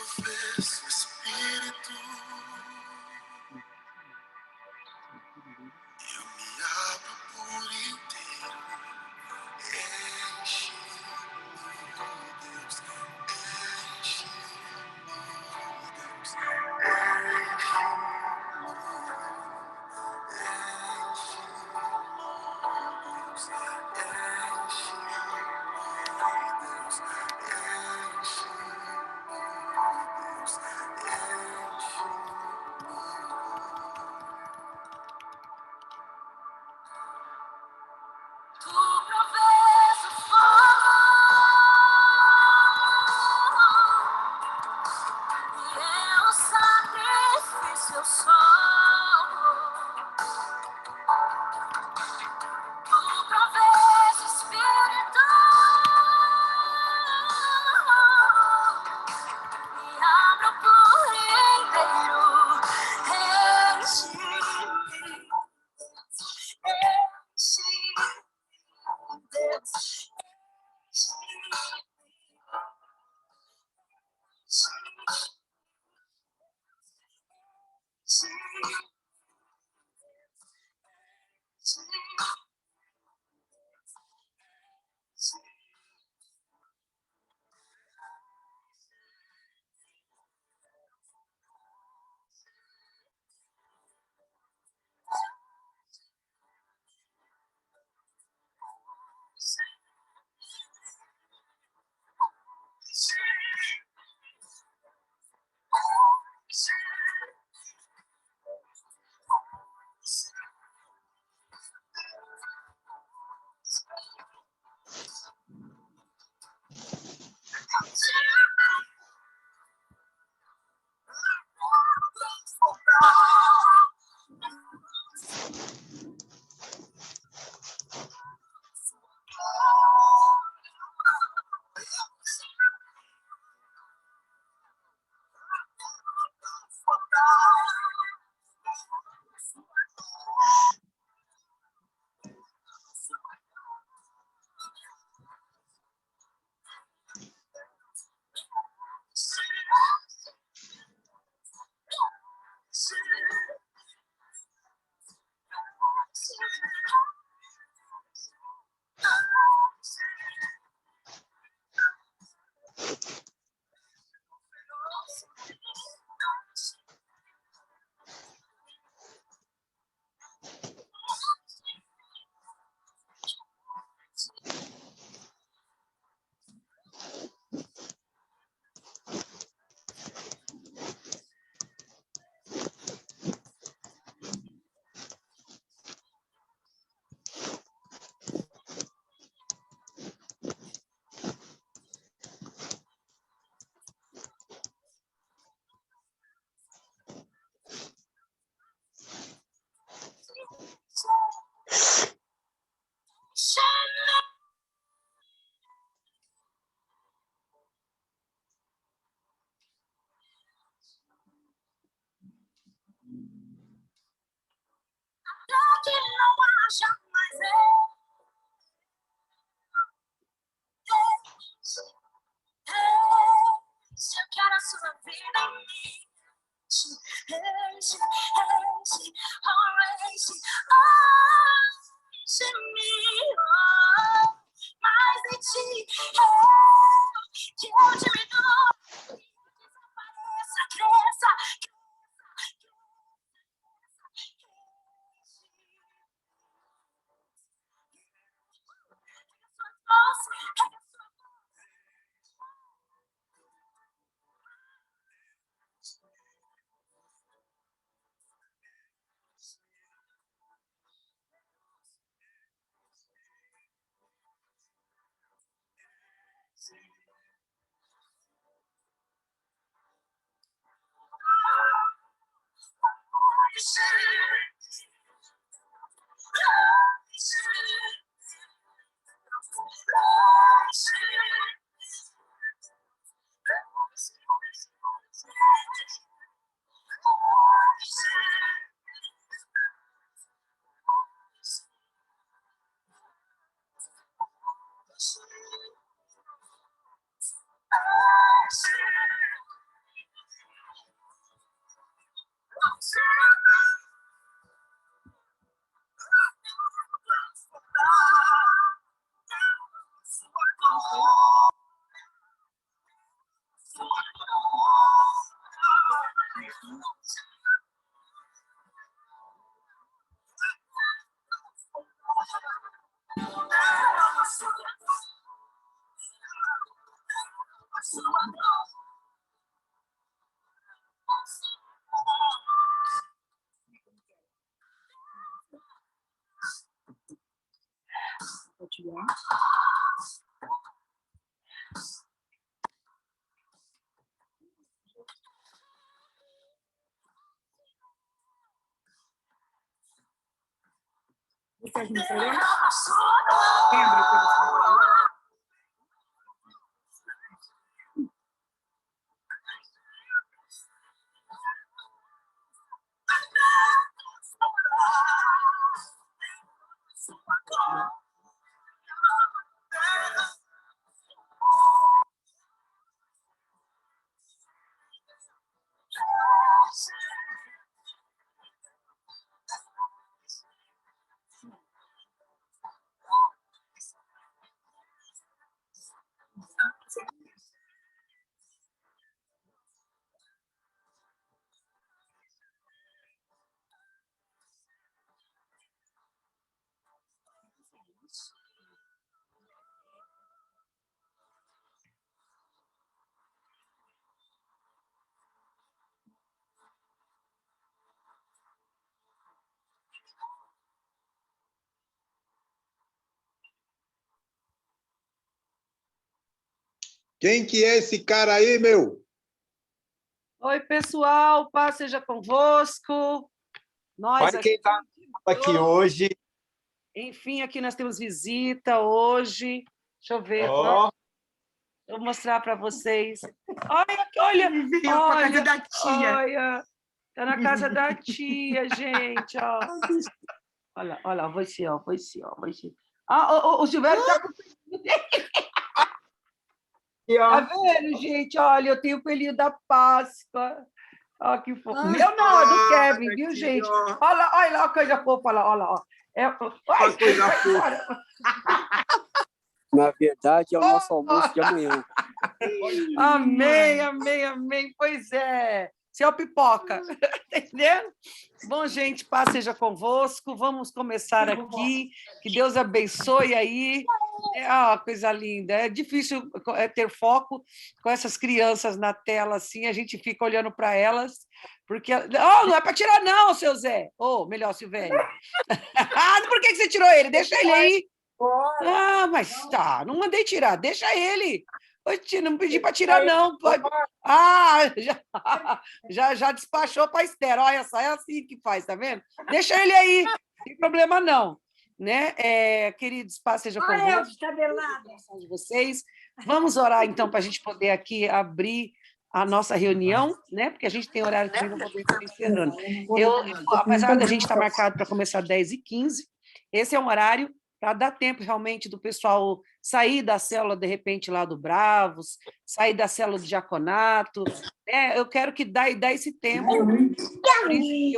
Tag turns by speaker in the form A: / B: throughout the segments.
A: professo Espírito, eu me abro por inteiro. Enche-me, Deus, enche-me, Deus, tu provês o fogo. E é o sacrifício, eu sou. Tu provês o Espírito. Me abro por inteiro. Enche-me. Enche-me, Deus. Que não haja mais eu quero a sua vida em mim. Enche, enche, enche-me, mais de ti, que eu diminua, desapareça, cresça,
B: Vocês não sabem? Lembra que eles falaram?
C: Quem que é esse cara aí, meu?
D: Oi, pessoal, paz seja convosco. Nós
C: Olha quem está aqui hoje.
D: Enfim, aqui nós temos visita hoje. Deixa eu ver.
C: Ó,
D: Vou mostrar para vocês. Olha,
B: Veio para casa da tia.
D: olha. Está na casa da tia, gente. Ó. Olha, vai ser, ó. O Silvério está com...
C: aqui, ó.
D: Tá vendo, gente? Olha, eu tenho o pelinho da Páscoa. Olha que fofo. Meu não, é do Kevin, viu,
C: aqui,
D: gente?
C: ó.
D: Olha lá a coisa fofa, olha lá. Ó.
C: Olha a coisa fofa.
E: Na verdade, é o nosso almoço de amanhã.
D: Amém. Pois é. Seu pipoca. Tá entendendo? Bom, gente, paz seja convosco. Vamos começar aqui. Que Deus abençoe aí. Coisa linda. É difícil ter foco com essas crianças na tela assim. A gente fica olhando para elas. Porque... não é para tirar, não, seu Zé. Melhor, Silvério. Por que você tirou ele? Deixa ele aí. Mas tá, não mandei tirar, deixa ele. Não pedi para tirar, não. Já despachou para a Esther. Olha só, é assim que faz, tá vendo? Deixa ele aí, não tem problema não. Né? Queridos, paz seja convosco. De vocês. Vamos orar, então, para a gente poder aqui abrir a nossa reunião, né? Porque a gente tem horário que não poder estar encerrando. Apesar da gente estar marcado para começar 10h15, esse é um horário para dar tempo realmente do pessoal sair da célula, de repente, lá do Bravos, sair da célula de diaconato. Eu quero que dá esse tempo,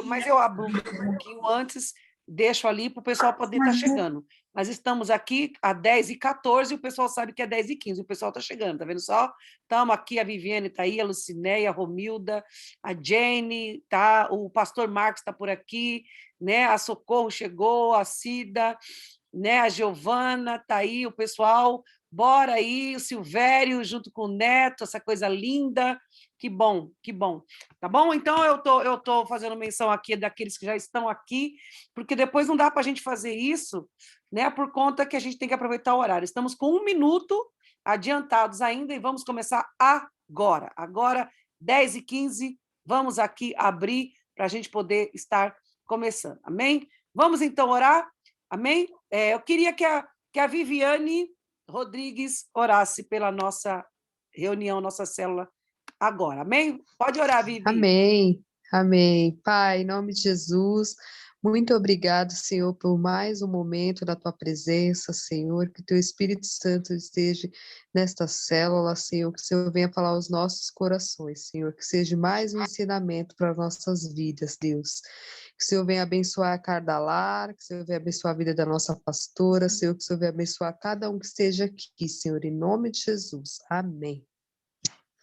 D: mas eu abro um pouquinho antes, deixo ali para o pessoal poder estar chegando. Nós estamos aqui às 10h14 e o pessoal sabe que é 10h15, o pessoal está chegando, tá vendo só? Estamos aqui, a Viviane está aí, a Lucinéia, a Romilda, a Jane, tá? O pastor Marcos está por aqui, né? A Socorro chegou, a Cida, né? A Giovana está aí, o pessoal, bora aí, o Silvério junto com o Neto, essa coisa linda, que bom, tá bom? Então eu tô fazendo menção aqui daqueles que já estão aqui, porque depois não dá para a gente fazer isso, né? Por conta que a gente tem que aproveitar o horário. Estamos com 1 minuto adiantados ainda e vamos começar agora 10h15, vamos aqui abrir para a gente poder estar começando, amém? Vamos então orar? Amém? Eu queria que a Viviane Rodrigues orasse pela nossa reunião, nossa célula agora. Amém? Pode orar, Vivi.
F: Amém. Pai, em nome de Jesus, muito obrigado, Senhor, por mais um momento da tua presença, Senhor, que teu Espírito Santo esteja nesta célula, Senhor, que o Senhor venha falar aos nossos corações, Senhor, que seja mais um ensinamento para as nossas vidas, Deus. Que o Senhor venha abençoar cada lar, que o Senhor venha abençoar a vida da nossa pastora, Senhor, que o Senhor venha abençoar cada um que esteja aqui, Senhor, em nome de Jesus. Amém.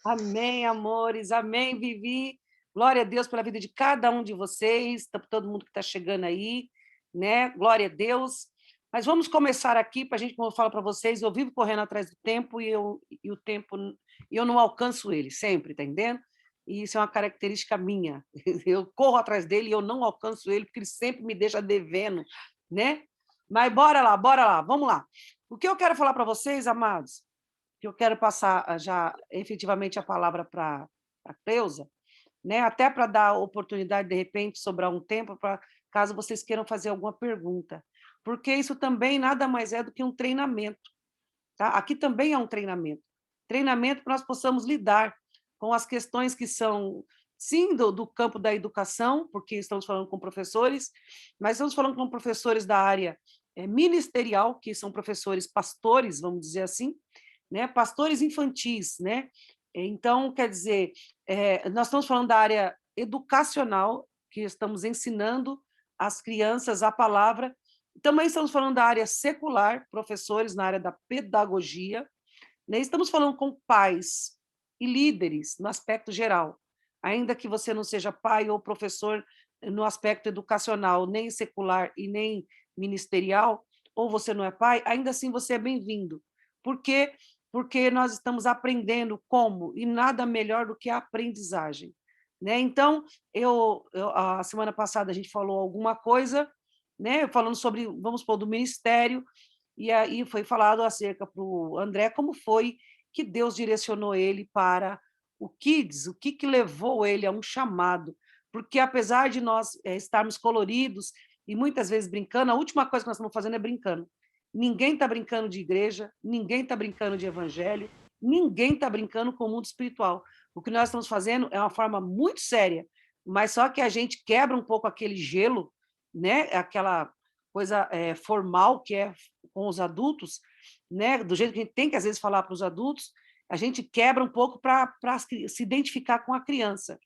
D: Amém, amores. Amém, Vivi. Glória a Deus pela vida de cada um de vocês, todo mundo que está chegando aí, né? Glória a Deus. Mas vamos começar aqui, para a gente, como eu falo para vocês, eu vivo correndo atrás do tempo e eu não alcanço ele sempre, tá entendendo? E isso é uma característica minha. Eu corro atrás dele e eu não alcanço ele, porque ele sempre me deixa devendo, né? Mas bora lá, vamos lá. O que eu quero falar para vocês, amados, que eu quero passar já efetivamente a palavra para a Cleusa, né? Até para dar oportunidade, de repente, sobrar um tempo, para caso vocês queiram fazer alguma pergunta. Porque isso também nada mais é do que um treinamento. Tá? Aqui também é um treinamento. Treinamento para nós possamos lidar com as questões que são, sim, do campo da educação, porque estamos falando com professores, mas estamos falando com professores da área ministerial, que são professores pastores, vamos dizer assim, né? Pastores infantis, né? Então, quer dizer, nós estamos falando da área educacional, que estamos ensinando as crianças a palavra. Também estamos falando da área secular, professores na área da pedagogia, né? Estamos falando com pais e líderes no aspecto geral, ainda que você não seja pai ou professor no aspecto educacional, nem secular e nem ministerial, ou você não é pai, ainda assim você é bem-vindo. Por quê? Porque nós estamos aprendendo como, e nada melhor do que a aprendizagem, né? Então, a semana passada a gente falou alguma coisa, né, falando sobre, vamos supor, do ministério, e aí foi falado acerca para o André como foi que Deus direcionou ele para o Kids, o que levou ele a um chamado, porque apesar de nós estarmos coloridos e muitas vezes brincando, a última coisa que nós estamos fazendo é brincando. Ninguém está brincando de igreja, ninguém está brincando de evangelho, ninguém está brincando com o mundo espiritual. O que nós estamos fazendo é uma forma muito séria, mas só que a gente quebra um pouco aquele gelo, né? Aquela coisa formal que é com os adultos, né? Do jeito que a gente tem que às vezes falar para os adultos, a gente quebra um pouco para se identificar com a criança,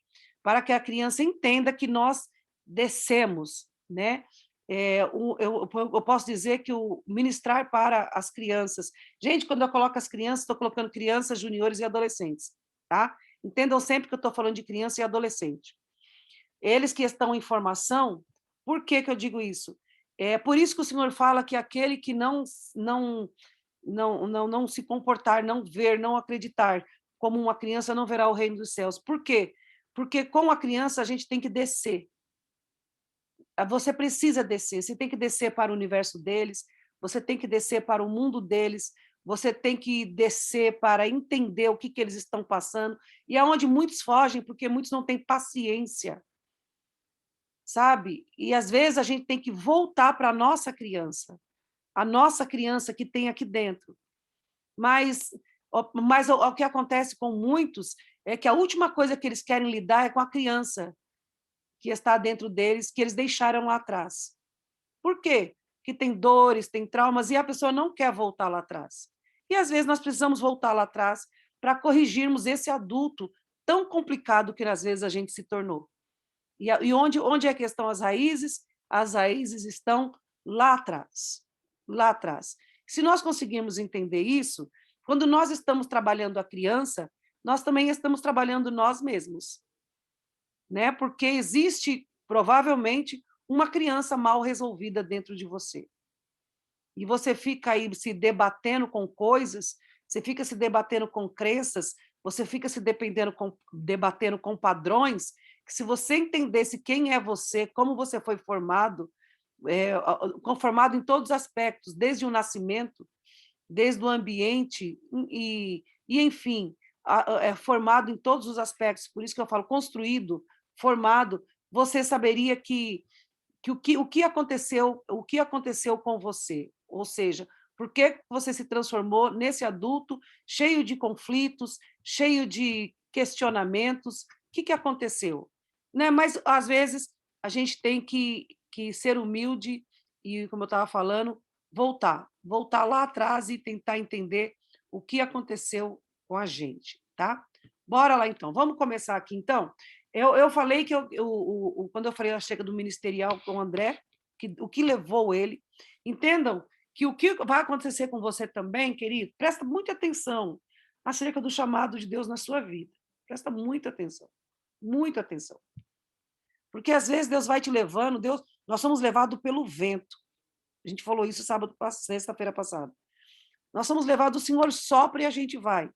D: para que a criança entenda que nós descemos, né? Eu posso dizer que o ministrar para as crianças, gente, quando eu coloco as crianças, estou colocando crianças, juniores e adolescentes, tá? Entendam sempre que eu estou falando de criança e adolescente. Eles que estão em formação, por que eu digo isso? É por isso que o Senhor fala que aquele que não se comportar, não ver, não acreditar como uma criança não verá o reino dos céus. Por quê? Porque com a criança a gente tem que descer. Você precisa descer, você tem que descer para o universo deles, você tem que descer para o mundo deles, você tem que descer para entender o que eles estão passando, e é onde muitos fogem, porque muitos não têm paciência, sabe? E às vezes a gente tem que voltar para a nossa criança que tem aqui dentro. Mas o que acontece com muitos é que a última coisa que eles querem lidar é com a criança que está dentro deles, que eles deixaram lá atrás. Por quê? Porque tem dores, tem traumas, e a pessoa não quer voltar lá atrás. E, às vezes, nós precisamos voltar lá atrás para corrigirmos esse adulto tão complicado que, às vezes, a gente se tornou. E onde é que estão as raízes? As raízes estão lá atrás. Lá atrás. Se nós conseguirmos entender isso, quando nós estamos trabalhando a criança, nós também estamos trabalhando nós mesmos. Né? Porque existe, provavelmente, uma criança mal resolvida dentro de você. E você fica aí se debatendo com coisas, você fica se debatendo com crenças, você fica se debatendo com padrões, que se você entendesse quem é você, como você foi formado, formado em todos os aspectos, desde o nascimento, desde o ambiente, enfim, formado em todos os aspectos, por isso que eu falo construído, formado, você saberia que o que aconteceu com você, ou seja, por que você se transformou nesse adulto cheio de conflitos, cheio de questionamentos, o que aconteceu? Né? Mas, às vezes, a gente tem que ser humilde e, como eu estava falando, voltar lá atrás e tentar entender o que aconteceu com a gente, tá? Bora lá, então. Vamos começar aqui, então? Eu falei que quando eu falei acerca do ministerial com o André, o que levou ele, entendam que o que vai acontecer com você também, querido, presta muita atenção acerca do chamado de Deus na sua vida. Presta muita atenção, muita atenção. Porque às vezes Deus vai te levando, nós somos levados pelo vento. A gente falou isso sexta-feira passada. Nós somos levados, o Senhor sopra e a gente vai.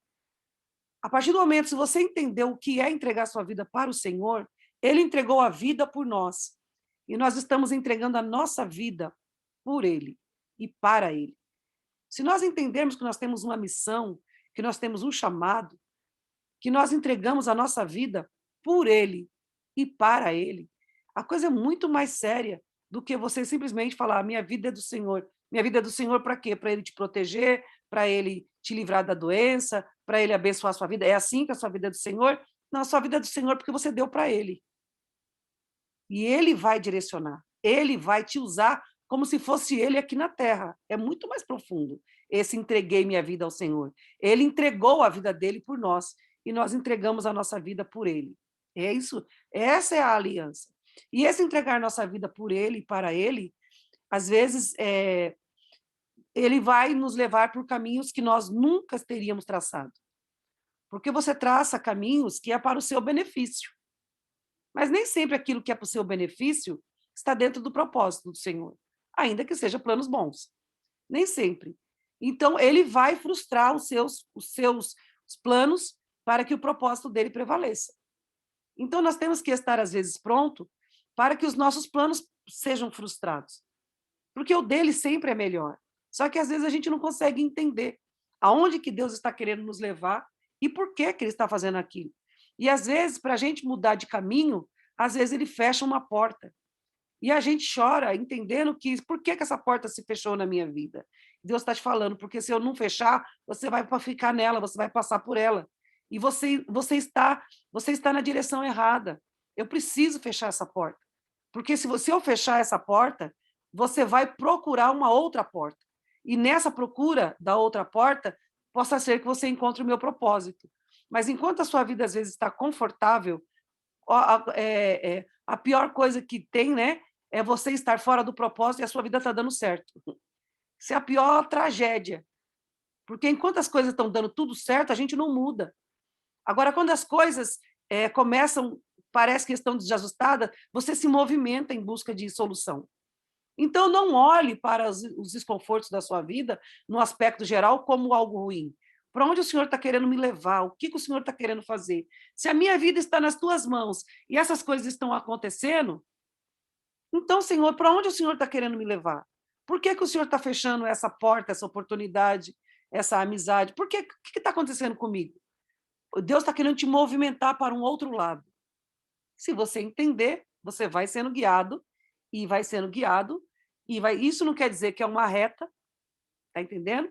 D: A partir do momento, se você entendeu o que é entregar sua vida para o Senhor, Ele entregou a vida por nós. E nós estamos entregando a nossa vida por Ele e para Ele. Se nós entendermos que nós temos uma missão, que nós temos um chamado, que nós entregamos a nossa vida por Ele e para Ele, a coisa é muito mais séria do que você simplesmente falar: minha vida é do Senhor. Minha vida é do Senhor para quê? Para Ele te proteger, para Ele te livrar da doença, para Ele abençoar a sua vida. É assim que a sua vida é do Senhor? Não, a sua vida é do Senhor porque você deu para Ele. E Ele vai direcionar. Ele vai te usar como se fosse Ele aqui na terra. É muito mais profundo. Esse entreguei minha vida ao Senhor. Ele entregou a vida dele por nós e nós entregamos a nossa vida por Ele. É isso. Essa é a aliança. E esse entregar nossa vida por Ele e para Ele, às vezes, Ele vai nos levar por caminhos que nós nunca teríamos traçado. Porque você traça caminhos que é para o seu benefício. Mas nem sempre aquilo que é para o seu benefício está dentro do propósito do Senhor, ainda que seja planos bons. Nem sempre. Então, Ele vai frustrar os seus planos para que o propósito dele prevaleça. Então, nós temos que estar, às vezes, pronto para que os nossos planos sejam frustrados. Porque o dele sempre é melhor. Só que, às vezes, a gente não consegue entender aonde que Deus está querendo nos levar e por que Ele está fazendo aquilo. E, às vezes, para a gente mudar de caminho, às vezes ele fecha uma porta. E a gente chora entendendo que por que essa porta se fechou na minha vida. Deus está te falando, porque se eu não fechar, você vai ficar nela, você vai passar por ela. E você está na direção errada. Eu preciso fechar essa porta. Porque se eu fechar essa porta, você vai procurar uma outra porta. E nessa procura da outra porta, possa ser que você encontre o meu propósito. Mas enquanto a sua vida, às vezes, está confortável, a pior coisa que tem, né, é você estar fora do propósito e a sua vida está dando certo. Isso é a pior tragédia. Porque enquanto as coisas estão dando tudo certo, a gente não muda. Agora, quando as coisas começam, parece que estão desajustadas, você se movimenta em busca de solução. Então, não olhe para os desconfortos da sua vida, no aspecto geral, como algo ruim. Para onde o Senhor está querendo me levar? O que o Senhor está querendo fazer? Se a minha vida está nas tuas mãos e essas coisas estão acontecendo, então, Senhor, para onde o Senhor está querendo me levar? Por que o Senhor está fechando essa porta, essa oportunidade, essa amizade? O que está acontecendo comigo? Deus está querendo te movimentar para um outro lado. Se você entender, você vai sendo guiado, e vai sendo guiado, isso não quer dizer que é uma reta, está entendendo?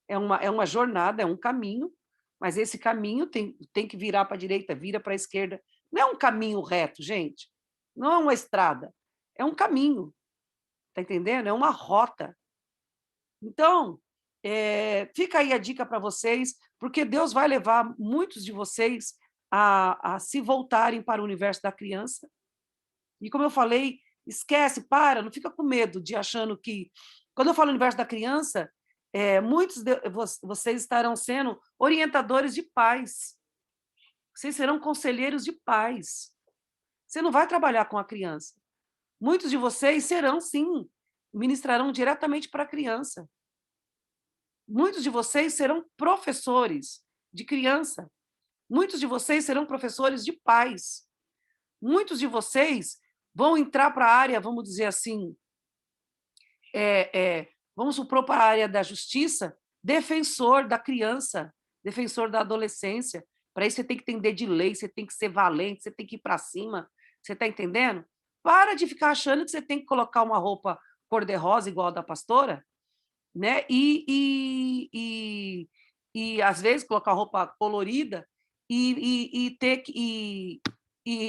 D: É uma jornada, é um caminho, mas esse caminho tem que virar para a direita, vira para a esquerda. Não é um caminho reto, gente. Não é uma estrada. É um caminho. Está entendendo? É uma rota. Então, fica aí a dica para vocês, porque Deus vai levar muitos de vocês a se voltarem para o universo da criança. E como eu falei, esquece, não fica com medo de achando que... Quando eu falo universo da criança, muitos de vocês estarão sendo orientadores de pais. Vocês serão conselheiros de pais. Você não vai trabalhar com a criança. Muitos de vocês serão, sim, ministrarão diretamente para a criança. Muitos de vocês serão professores de criança. Muitos de vocês serão professores de pais. Muitos de vocês vão entrar para a área, vamos dizer assim, vamos supor, para a área da justiça, defensor da criança, defensor da adolescência. Para isso você tem que entender de lei, você tem que ser valente, você tem que ir para cima. Você está entendendo? Para de ficar achando que você tem que colocar uma roupa cor-de-rosa igual a da pastora, né? E às vezes colocar roupa colorida e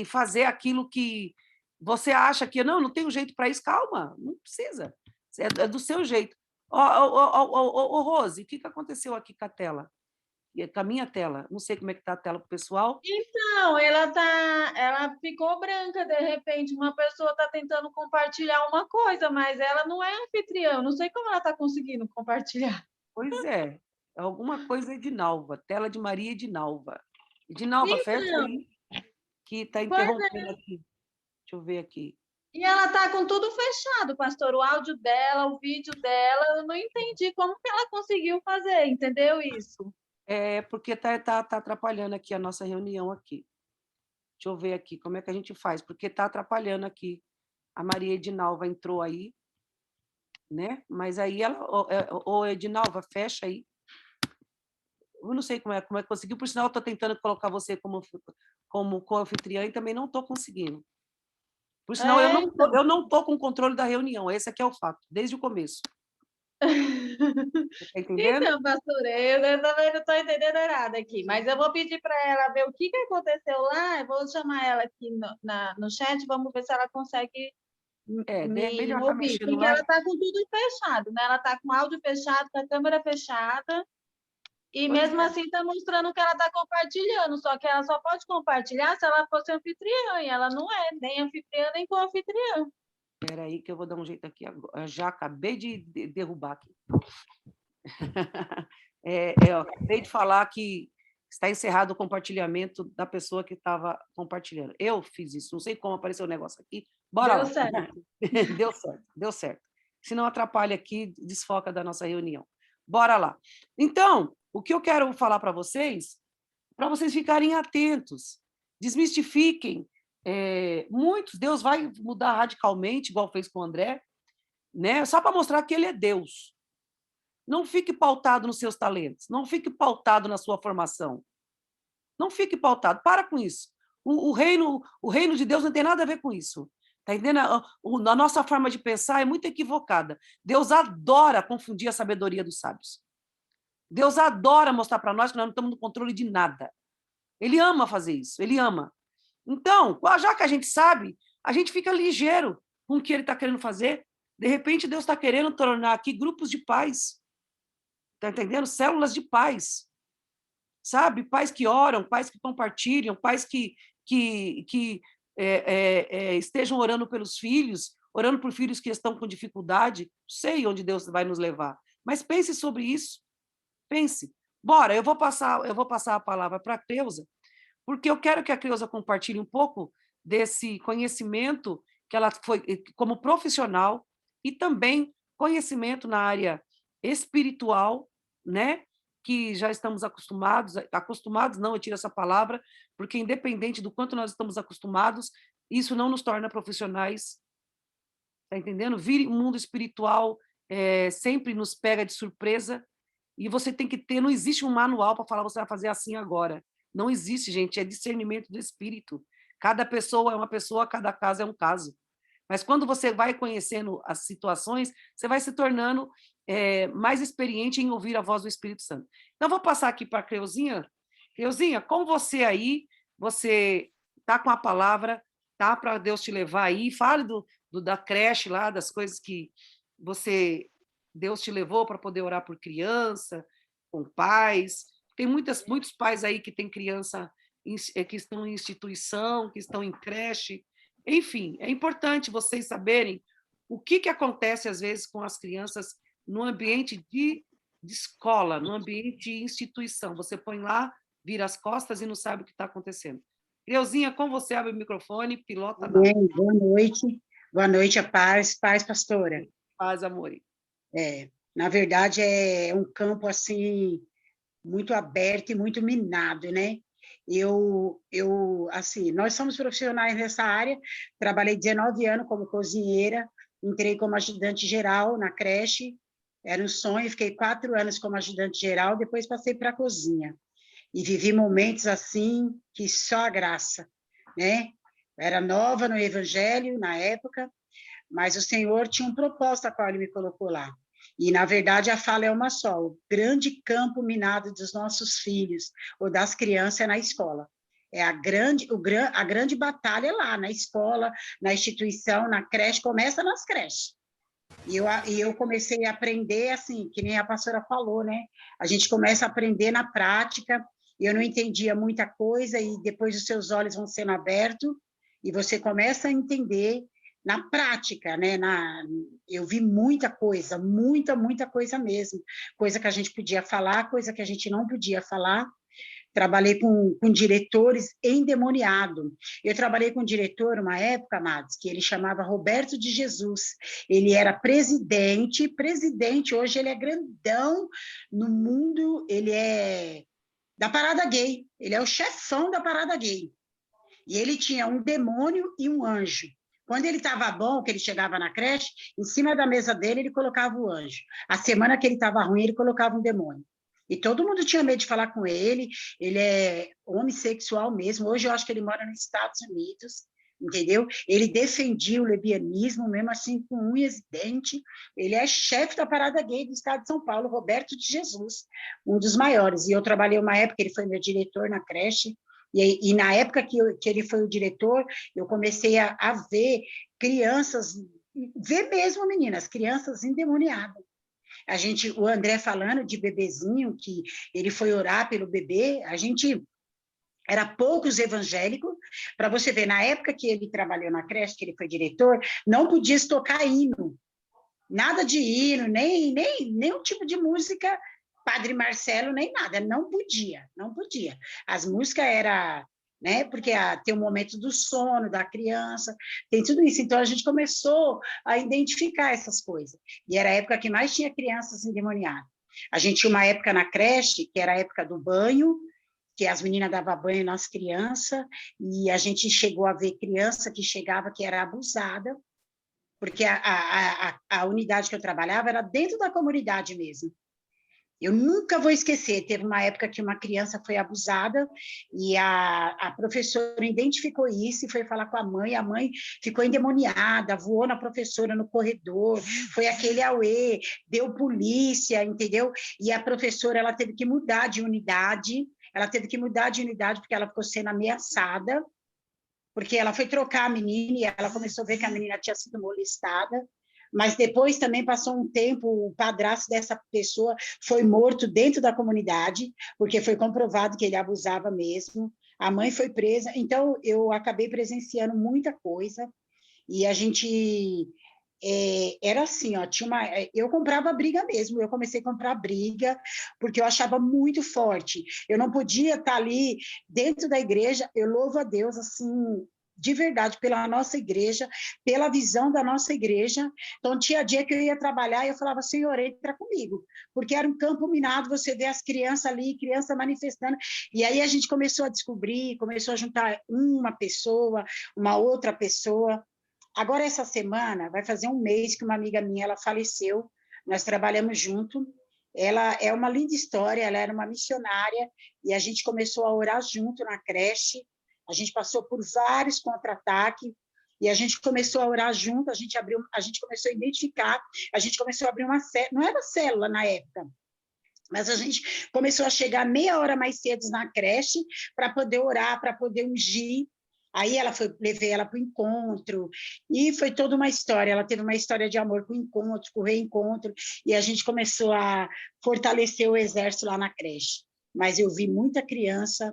D: fazer aquilo que você acha que não tem um jeito para isso. Calma, não precisa. É do seu jeito. Rose, o que aconteceu aqui com a tela? Com a minha tela? Não sei como é que está a tela para o pessoal.
B: Então, ela ficou branca de repente. Uma pessoa está tentando compartilhar uma coisa, mas ela não é anfitriã. Não sei como ela está conseguindo compartilhar.
D: Pois é. Alguma coisa Edinalva. Tela de Maria Edinalva. Edinalva, fecha aí, que está interrompendo aqui. Deixa eu ver aqui.
B: E ela tá com tudo fechado, pastor. O áudio dela, o vídeo dela, eu não entendi como que ela conseguiu fazer, entendeu isso?
D: É porque tá atrapalhando aqui a nossa reunião aqui. Deixa eu ver aqui como é que a gente faz, porque tá atrapalhando aqui. A Maria Edinalva entrou aí, né? Mas aí ela, ô Edinalva, fecha aí. Eu não sei como é que conseguiu, por sinal, eu estou tentando colocar você como co-anfitriã e também não estou conseguindo. Por sinal,
B: Então.
D: eu não estou com o controle da reunião, esse aqui é o fato, desde o começo. Você está entendendo?
B: Então, pastor, eu também não estou entendendo nada aqui, mas eu vou pedir para ela ver o que aconteceu lá, eu vou chamar ela aqui no chat, vamos ver se ela consegue me
D: Melhor estar
B: ouvir,
D: mexendo
B: porque
D: lá.
B: ela está com tudo fechado, né? Ela está com o áudio fechado, com a câmera fechada, e
D: Pois
B: mesmo
D: é.
B: assim está mostrando que ela está compartilhando, só que ela só pode compartilhar se ela fosse anfitriã, e ela não é nem anfitriã nem co-anfitriã.
D: Espera aí que eu vou dar um jeito aqui agora. Eu já acabei de derrubar aqui. Eu acabei de falar que está encerrado o compartilhamento da pessoa que estava compartilhando. Eu fiz isso, não sei como apareceu o negócio aqui. Bora
B: Deu
D: lá.
B: certo.
D: Deu certo. Se não atrapalha aqui, desfoca da nossa reunião. Bora lá. Então, o que eu quero falar para vocês ficarem atentos, desmistifiquem. Muitos, Deus vai mudar radicalmente, igual fez com o André, né? Só para mostrar que ele é Deus. Não fique pautado nos seus talentos, não fique pautado na sua formação. Não fique pautado, para com isso. O reino de Deus não tem nada a ver com isso. Tá entendendo? A nossa forma de pensar é muito equivocada. Deus adora confundir a sabedoria dos sábios. Deus adora mostrar para nós que nós não estamos no controle de nada. Ele ama fazer isso, ele ama. Então, já que a gente sabe, a gente fica ligeiro com o que ele está querendo fazer. De repente, Deus está querendo tornar aqui grupos de pais. Está entendendo? Células de pais. Sabe? Pais que oram, pais que compartilham, pais que estejam orando pelos filhos, orando por filhos que estão com dificuldade. Sei onde Deus vai nos levar. Mas pense sobre isso. Pense. Bora, eu vou passar a palavra para a Creuza, porque eu quero que a Creuza compartilhe um pouco desse conhecimento que ela foi como profissional e também conhecimento na área espiritual, né? Que já estamos acostumados não, eu tiro essa palavra, porque independente do quanto nós estamos acostumados, isso não nos torna profissionais, tá entendendo? Vir o mundo espiritual sempre nos pega de surpresa, e você tem que ter, não existe um manual para falar, você vai fazer assim agora. Não existe, gente, é discernimento do espírito. Cada pessoa é uma pessoa, cada caso é um caso. Mas quando você vai conhecendo as situações, você vai se tornando mais experiente em ouvir a voz do Espírito Santo. Então, vou passar aqui para a Creuzinha. Creuzinha, com você aí, você está com a palavra, tá? Para Deus te levar aí. Fale da creche lá, das coisas que Deus te levou para poder orar por criança, com pais. Tem muitos pais aí que têm criança que estão em instituição, que estão em creche. Enfim, é importante vocês saberem o que acontece, às vezes, com as crianças no ambiente de escola, no ambiente de instituição. Você põe lá, vira as costas e não sabe o que está acontecendo. Creuzinha, com você, abre o microfone, pilota na...
G: Boa noite. Boa noite, a paz, pastora.
D: Paz, amor.
G: Na verdade, é um campo, assim, muito aberto e muito minado, né? Assim, nós somos profissionais nessa área, trabalhei 19 anos como cozinheira, entrei como ajudante geral na creche, era um sonho, fiquei 4 anos como ajudante geral, depois passei para a cozinha. E vivi momentos assim, que só a graça, né? Era nova no evangelho, na época, mas o Senhor tinha um propósito a qual Ele me colocou lá. E, na verdade, a fala é uma só, o grande campo minado dos nossos filhos, ou das crianças, é na escola. A grande batalha é lá, na escola, na instituição, na creche, começa nas creches. E eu comecei a aprender, assim, que nem a pastora falou, né? A gente começa a aprender na prática, eu não entendia muita coisa, e depois os seus olhos vão sendo abertos, e você começa a entender na prática, né? Eu vi muita coisa mesmo, coisa que a gente podia falar, coisa que a gente não podia falar, trabalhei com diretores endemoniados. Eu trabalhei com um diretor, uma época, amados, que ele chamava Roberto de Jesus. Ele era presidente, hoje ele é grandão no mundo, ele é da parada gay, ele é o chefão da parada gay. E ele tinha um demônio e um anjo. Quando ele estava bom, que ele chegava na creche, em cima da mesa dele ele colocava o anjo. A semana que ele estava ruim, ele colocava um demônio. E todo mundo tinha medo de falar com ele. Ele é homossexual mesmo. Hoje eu acho que ele mora nos Estados Unidos, entendeu? Ele defendia o lesbianismo, mesmo assim, com unhas e dentes. Ele é chefe da parada gay do estado de São Paulo, Roberto de Jesus, um dos maiores. E eu trabalhei uma época, ele foi meu diretor na creche. E na época que ele foi o diretor, eu comecei a ver crianças, ver mesmo, meninas, crianças endemoniadas. O André falando de bebezinho, que ele foi orar pelo bebê, a gente era poucos evangélicos, para você ver, na época que ele trabalhou na creche, que ele foi diretor, não podia tocar hino, nada de hino, nem um tipo de música, Padre Marcelo, nem nada, não podia. As músicas eram, né, porque tem o momento do sono da criança, tem tudo isso. Então, a gente começou a identificar essas coisas. E era a época que mais tinha crianças endemoniadas. A gente tinha uma época na creche, que era a época do banho, que as meninas davam banho nas crianças, e a gente chegou a ver criança que chegava que era abusada, porque a unidade que eu trabalhava era dentro da comunidade mesmo. Eu nunca vou esquecer, teve uma época que uma criança foi abusada e a professora identificou isso e foi falar com a mãe ficou endemoniada, voou na professora no corredor, foi aquele auê, deu polícia, entendeu? E a professora, ela teve que mudar de unidade, porque ela ficou sendo ameaçada, porque ela foi trocar a menina e ela começou a ver que a menina tinha sido molestada. Mas depois também passou um tempo, o padrasto dessa pessoa foi morto dentro da comunidade, porque foi comprovado que ele abusava mesmo, a mãe foi presa, então eu acabei presenciando muita coisa, e a gente, era assim, ó, eu comprava briga mesmo, eu comecei a comprar briga, porque eu achava muito forte, eu não podia estar ali dentro da igreja, eu louvo a Deus, assim, de verdade, pela nossa igreja, pela visão da nossa igreja. Então, tinha dia que eu ia trabalhar e eu falava, Senhor, entra comigo, porque era um campo minado, você vê as crianças ali, criança manifestando, e aí a gente começou a descobrir, começou a juntar uma pessoa, uma outra pessoa. Agora, essa semana, vai fazer um mês que uma amiga minha, ela faleceu, nós trabalhamos junto, ela é uma linda história, ela era uma missionária, e a gente começou a orar junto na creche. A gente passou por vários contra-ataques e a gente começou a orar junto, a gente começou a identificar, a gente começou a abrir uma célula, não era célula na época, mas a gente começou a chegar meia hora mais cedo na creche para poder orar, para poder ungir. Aí levei ela para o encontro, e foi toda uma história, ela teve uma história de amor com o encontro, com o reencontro, e a gente começou a fortalecer o exército lá na creche. Mas eu vi muita criança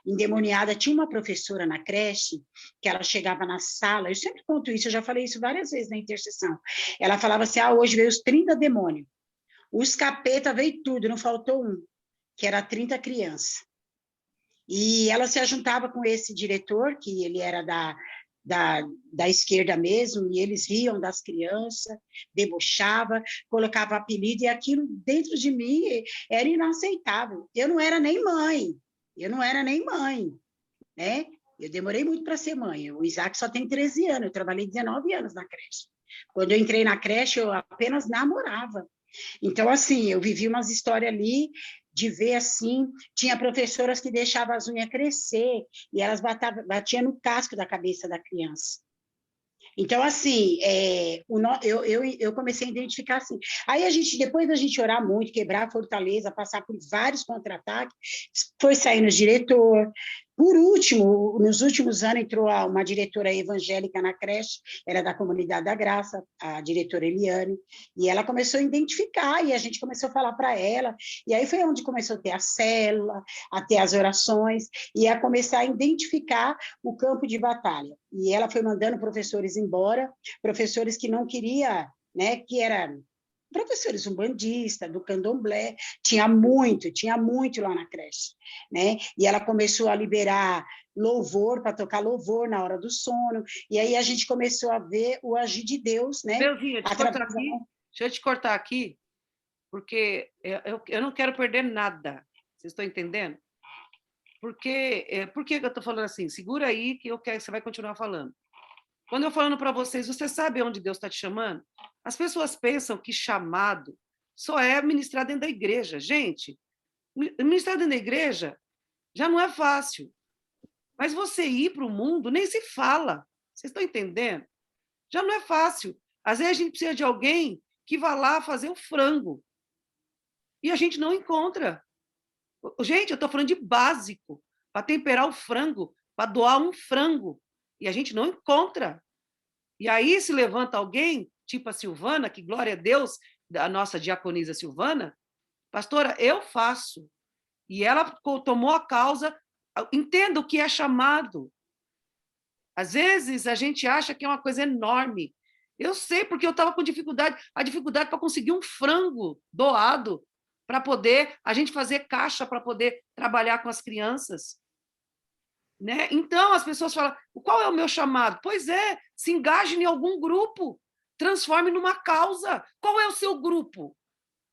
G: endemoniada. Tinha uma professora na creche que ela chegava na sala, eu sempre conto isso, eu já falei isso várias vezes na intercessão, ela falava assim, hoje veio os 30 demônios, os capeta veio tudo, não faltou um, que era 30 crianças, e ela se juntava com esse diretor, que ele era da esquerda mesmo, e eles riam das crianças, debochava, colocava apelido, e aquilo dentro de mim era inaceitável, eu não era nem mãe, né? Eu demorei muito para ser mãe. O Isaac só tem 13 anos, eu trabalhei 19 anos na creche. Quando eu entrei na creche, eu apenas namorava. Então, assim, eu vivi umas histórias ali de ver, assim, tinha professoras que deixavam as unhas crescer e elas batiam no casco da cabeça da criança. Então, assim, eu comecei a identificar assim. Aí, depois da gente orar muito, quebrar a fortaleza, passar por vários contra-ataques, foi saindo diretor. Por último, nos últimos anos, entrou uma diretora evangélica na creche, era da Comunidade da Graça, a diretora Eliane, e ela começou a identificar, e a gente começou a falar para ela, e aí foi onde começou a ter a célula, a ter as orações, e a começar a identificar o campo de batalha. E ela foi mandando professores embora, professores que não queria, né, que era professores umbandistas, do candomblé, tinha muito lá na creche, né? E ela começou a liberar louvor, para tocar louvor na hora do sono, e aí a gente começou a ver o agir de Deus, né?
D: Beuzinha, deixa eu te cortar aqui, porque eu não quero perder nada, vocês estão entendendo? Por que eu estou falando assim? Segura aí que você vai continuar falando. Quando eu falando para vocês, você sabe onde Deus está te chamando? As pessoas pensam que chamado só é ministrar dentro da igreja. Gente, ministrar dentro da igreja já não é fácil. Mas você ir para o mundo nem se fala. Vocês estão entendendo? Já não é fácil. Às vezes a gente precisa de alguém que vá lá fazer o frango. E a gente não encontra. Gente, eu estou falando de básico. Para temperar o frango, para doar um frango. E a gente não encontra. E aí se levanta alguém, tipo a Silvana, que glória a Deus, a nossa diaconisa Silvana, pastora, eu faço. E ela tomou a causa, entenda o que é chamado. Às vezes a gente acha que é uma coisa enorme. Eu sei, porque eu estava com dificuldade, a dificuldade para conseguir um frango doado, para poder a gente fazer caixa, para poder trabalhar com as crianças. Né? Então, as pessoas falam, qual é o meu chamado? Pois é, se engaje em algum grupo, transforme numa causa. Qual é o seu grupo?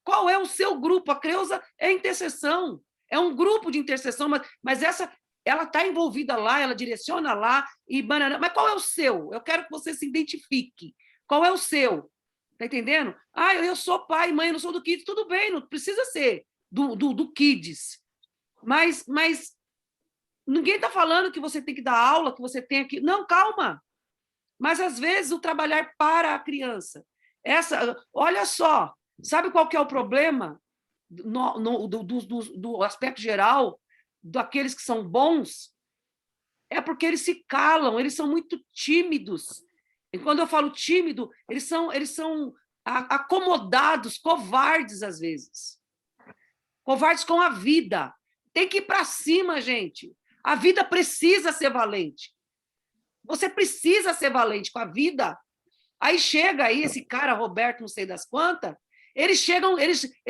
D: Qual é o seu grupo? A Creuza é intercessão, é um grupo de intercessão, mas ela está envolvida lá, ela direciona lá, mas qual é o seu? Eu quero que você se identifique. Qual é o seu? Está entendendo? Eu sou pai, mãe, eu não sou do Kids, tudo bem, não precisa ser do Kids. Mas ninguém está falando que você tem que dar aula, que você tem que... Não, calma. Mas, às vezes, o trabalhar para a criança. Olha só, sabe qual que é o problema do aspecto geral daqueles que são bons? É porque eles se calam, eles são muito tímidos. E quando eu falo tímido, eles são acomodados, covardes, às vezes. Covardes com a vida. Tem que ir para cima, gente. A vida precisa ser valente. Você precisa ser valente com a vida. Aí chega aí esse cara, Roberto, não sei das quantas, eles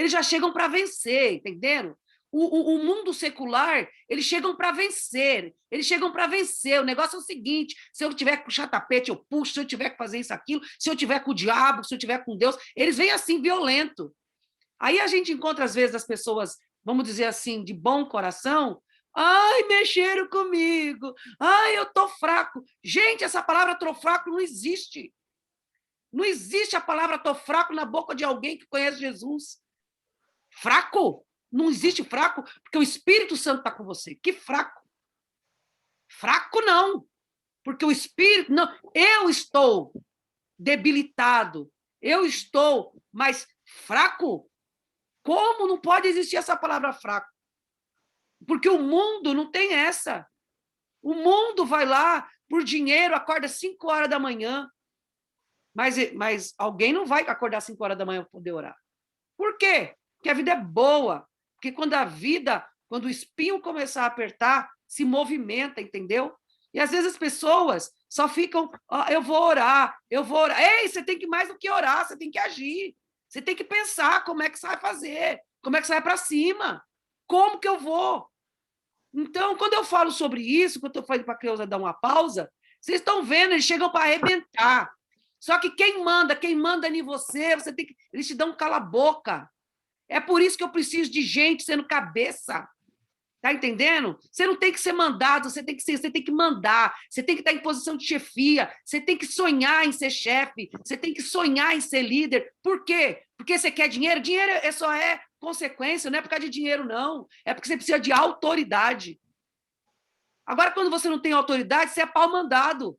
D: já chegam para vencer, entendendo? O mundo secular, eles chegam para vencer. Eles chegam para vencer. O negócio é o seguinte, se eu tiver que puxar tapete, eu puxo. Se eu tiver que fazer isso, aquilo. Se eu tiver com o diabo, se eu tiver com Deus. Eles vêm assim, violento. Aí a gente encontra, às vezes, as pessoas, vamos dizer assim, de bom coração. Ai, mexeram comigo. Ai, eu tô fraco. Gente, essa palavra tô fraco não existe. Não existe a palavra tô fraco na boca de alguém que conhece Jesus. Fraco? Não existe fraco, porque o Espírito Santo está com você. Que fraco? Fraco não. Porque o Espírito... Não, eu estou debilitado. Eu estou, mas fraco? Como não pode existir essa palavra fraco? Porque o mundo não tem essa. O mundo vai lá por dinheiro, acorda 5 horas da manhã. Mas alguém não vai acordar 5 horas da manhã para poder orar. Por quê? Porque a vida é boa. Porque quando o espinho começar a apertar, se movimenta, entendeu? E às vezes as pessoas só ficam, eu vou orar. Ei, você tem que mais do que orar, você tem que agir. Você tem que pensar como é que você vai fazer, como é que você vai para cima. Como que eu vou? Então, quando eu falo sobre isso, quando eu estou falando para a Creuza dar uma pausa, vocês estão vendo, eles chegam para arrebentar. Só que quem manda em você tem que... Eles te dão cala-boca. É por isso que eu preciso de gente sendo cabeça. Tá entendendo? Você não tem que ser mandado, você tem que mandar, você tem que estar em posição de chefia, você tem que sonhar em ser chefe, você tem que sonhar em ser líder. Por quê? Porque você quer dinheiro? Dinheiro só é consequência, não é por causa de dinheiro, não. É porque você precisa de autoridade. Agora, quando você não tem autoridade, você é pau mandado.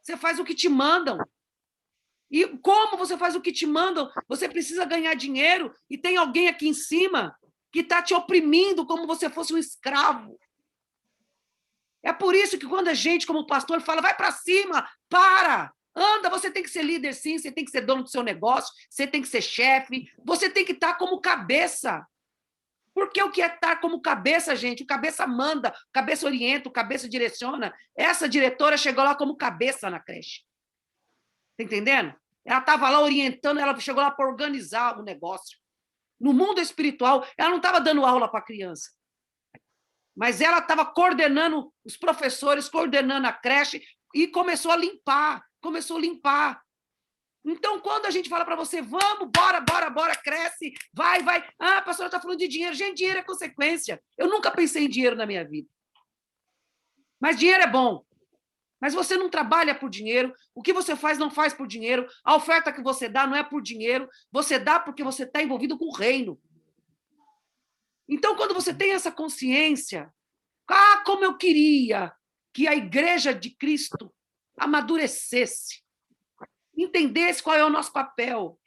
D: Você faz o que te mandam. E como você faz o que te mandam? Você precisa ganhar dinheiro e tem alguém aqui em cima que está te oprimindo como se você fosse um escravo. É por isso que quando a gente, como pastor, fala, vai para cima, anda, você tem que ser líder sim, você tem que ser dono do seu negócio, você tem que ser chefe, você tem que estar como cabeça. Porque o que é estar como cabeça, gente? O cabeça manda, o cabeça orienta, o cabeça direciona. Essa diretora chegou lá como cabeça na creche. Tá entendendo? Ela estava lá orientando, ela chegou lá para organizar o negócio. No mundo espiritual, ela não estava dando aula para a criança, mas ela estava coordenando os professores, coordenando a creche e começou a limpar. Então, quando a gente fala para você, vamos, bora, cresce, vai. Ah, a pastora está falando de dinheiro. Gente, dinheiro é consequência. Eu nunca pensei em dinheiro na minha vida. Mas dinheiro é bom. Mas você não trabalha por dinheiro, o que você faz não faz por dinheiro, a oferta que você dá não é por dinheiro, você dá porque você está envolvido com o reino. Então, quando você tem essa consciência, como eu queria que a igreja de Cristo amadurecesse, entendesse qual é o nosso papel.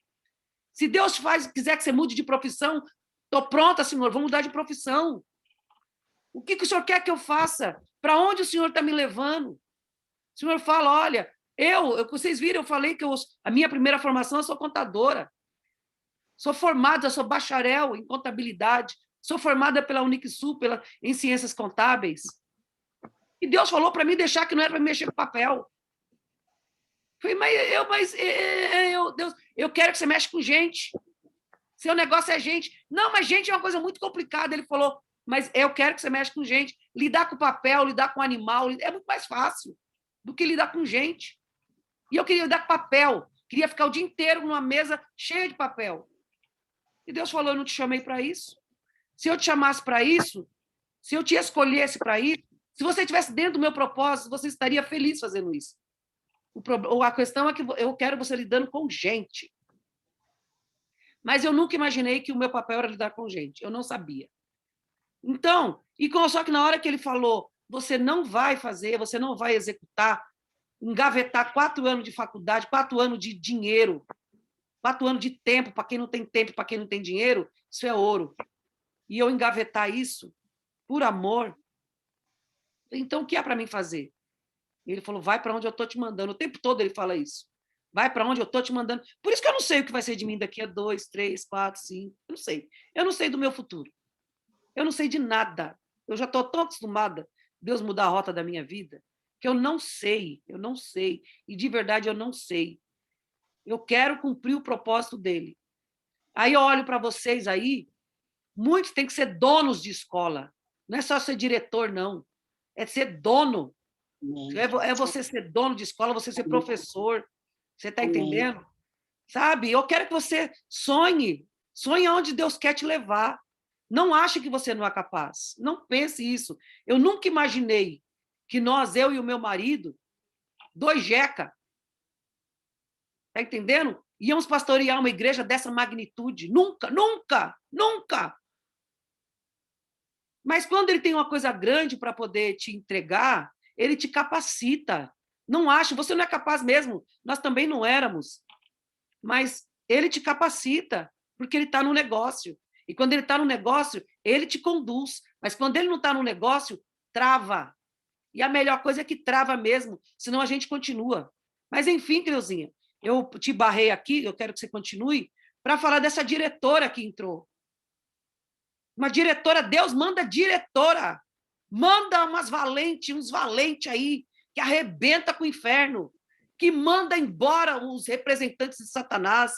D: Se Deus quiser que você mude de profissão, estou pronta, Senhor, vou mudar de profissão. O que o Senhor quer que eu faça? Para onde o Senhor está me levando? O Senhor fala, olha, vocês viram, eu falei que a minha primeira formação, eu sou contadora. Sou formada, sou bacharel em contabilidade. Sou formada pela Unisul, em ciências contábeis. E Deus falou para mim deixar que não era para mexer com papel. Eu falei, Deus, eu quero que você mexa com gente. Seu negócio é gente. Não, mas gente é uma coisa muito complicada. Ele falou, mas eu quero que você mexa com gente. Lidar com papel, lidar com animal, é muito mais fácil do que lidar com gente. E eu queria lidar com papel. Queria ficar o dia inteiro numa mesa cheia de papel. E Deus falou, eu não te chamei para isso. Se eu te chamasse para isso, se eu te escolhesse para isso, se você estivesse dentro do meu propósito, você estaria feliz fazendo isso. A questão é que eu quero você lidando com gente. Mas eu nunca imaginei que o meu papel era lidar com gente. Eu não sabia. Então, só que na hora que ele falou, você não vai fazer, você não vai executar, engavetar 4 anos de faculdade, 4 anos de dinheiro, 4 anos de tempo, para quem não tem tempo, para quem não tem dinheiro, isso é ouro. E eu engavetar isso por amor, então o que é para mim fazer? Ele falou, vai para onde eu estou te mandando. O tempo todo ele fala isso. Vai para onde eu estou te mandando. Por isso que eu não sei o que vai ser de mim daqui a 2, 3, 4, 5. Eu não sei. Eu não sei do meu futuro. Eu não sei de nada. Eu já estou tão acostumada a Deus mudar a rota da minha vida que eu não sei. E de verdade eu não sei. Eu quero cumprir o propósito dele. Aí eu olho para vocês aí, muitos têm que ser donos de escola. Não é só ser diretor, não. É ser dono. É você ser dono de escola, você ser professor. Você está entendendo? Sabe? Eu quero que você sonhe. Sonhe aonde Deus quer te levar. Não ache que você não é capaz. Não pense isso. Eu nunca imaginei que eu e o meu marido, 2 jeca, está entendendo? Íamos pastorear uma igreja dessa magnitude. Nunca. Mas quando ele tem uma coisa grande para poder te entregar, ele te capacita. Não acho, você não é capaz mesmo. Nós também não éramos. Mas ele te capacita, porque ele está no negócio. E quando ele está no negócio, ele te conduz. Mas quando ele não está no negócio, trava. E a melhor coisa é que trava mesmo, senão a gente continua. Mas, enfim, Creuzinha, eu te barrei aqui, eu quero que você continue, para falar dessa diretora que entrou. Uma diretora, Deus manda diretora. Manda uns valentes aí, que arrebenta com o inferno, que manda embora os representantes de Satanás,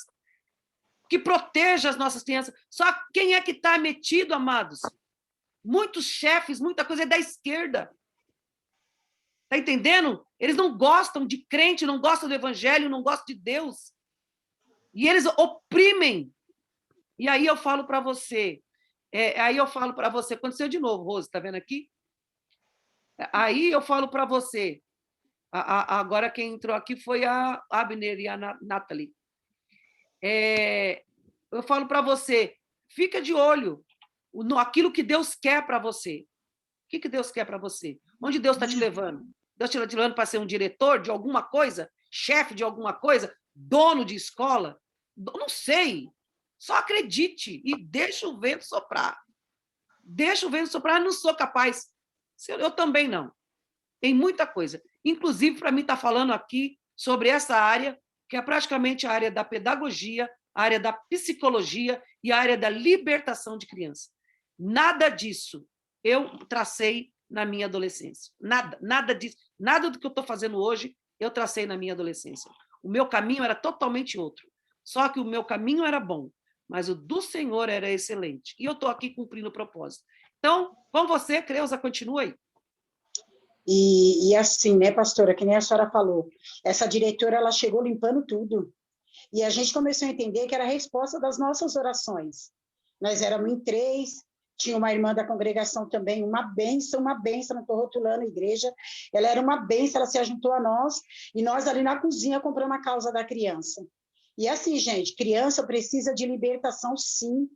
D: que proteja as nossas crianças. Só quem é que está metido, amados? Muitos chefes, muita coisa é da esquerda. Está entendendo? Eles não gostam de crente, não gostam do evangelho, não gostam de Deus. E eles oprimem. E aí eu falo para você, aconteceu de novo, Rose, está vendo aqui? Aí eu falo para você, agora quem entrou aqui foi a Abner e a Nathalie. Eu falo para você, fica de olho naquilo que Deus quer para você. O que Deus quer para você? Onde Deus está te levando? Deus está te levando para ser um diretor de alguma coisa? Chefe de alguma coisa? Dono de escola? Não sei. Só acredite e deixa o vento soprar. Deixa o vento soprar, eu não sou capaz. Eu também não. Tem muita coisa. Inclusive, para mim, está falando aqui sobre essa área, que é praticamente a área da pedagogia, a área da psicologia e a área da libertação de criança. Nada disso eu tracei na minha adolescência. Nada disso. Nada do que eu estou fazendo hoje eu tracei na minha adolescência. O meu caminho era totalmente outro. Só que o meu caminho era bom, mas o do Senhor era excelente. E eu estou aqui cumprindo o propósito. Então, com você, Creuza, continua aí.
G: E assim, né, pastora, que nem a senhora falou, essa diretora, ela chegou limpando tudo. E a gente começou a entender que era a resposta das nossas orações. Nós éramos em 3, tinha uma irmã da congregação também, uma bênção, não estou rotulando a igreja, ela era uma bênção, ela se juntou a nós, e nós ali na cozinha compramos a causa da criança. E assim, gente, criança precisa de libertação, sim.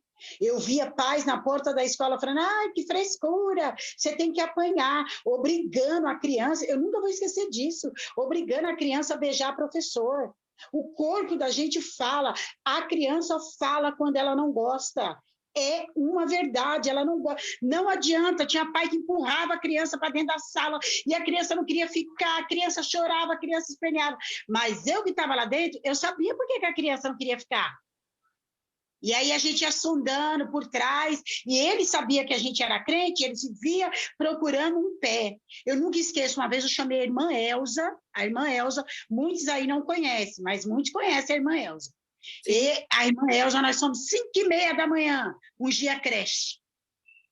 G: Eu via pais na porta da escola falando, ai, que frescura, você tem que apanhar, obrigando a criança, eu nunca vou esquecer disso, obrigando a criança a beijar professor. O corpo da gente fala, a criança fala quando ela não gosta. É uma verdade, ela não gosta. Não adianta, tinha pai que empurrava a criança para dentro da sala e a criança não queria ficar, a criança chorava, a criança esperneava. Mas eu que estava lá dentro, eu sabia por que a criança não queria ficar. E aí a gente ia sondando por trás, e ele sabia que a gente era crente, ele se via procurando um pé. Eu nunca esqueço, uma vez eu chamei a irmã Elza, muitos aí não conhecem, mas muitos conhecem a irmã Elza. E a irmã Elza, nós somos 5h30 da manhã, um dia creche.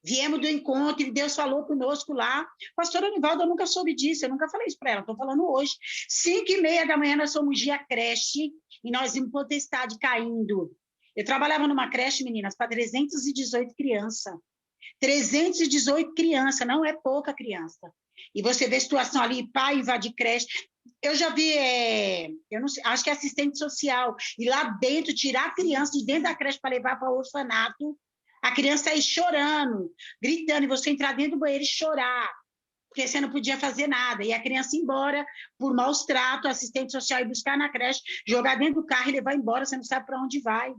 G: Viemos do encontro e Deus falou conosco lá. Pastora Anivaldo, eu nunca soube disso, eu nunca falei isso para ela, estou falando hoje. 5h30 da manhã, nós somos um dia creche, e nós vimos potestade caindo. Eu trabalhava numa creche, meninas, para 318 crianças. 318 crianças, não é pouca criança. E você vê a situação ali, pai invadir creche. Eu já vi, eu não sei, acho que é assistente social, e lá dentro, tirar a criança de dentro da creche para levar para o orfanato, a criança aí chorando, gritando, e você entrar dentro do banheiro e chorar, porque você não podia fazer nada, e a criança ir embora por maus tratos, assistente social ir buscar na creche, jogar dentro do carro e levar embora, você não sabe para onde vai.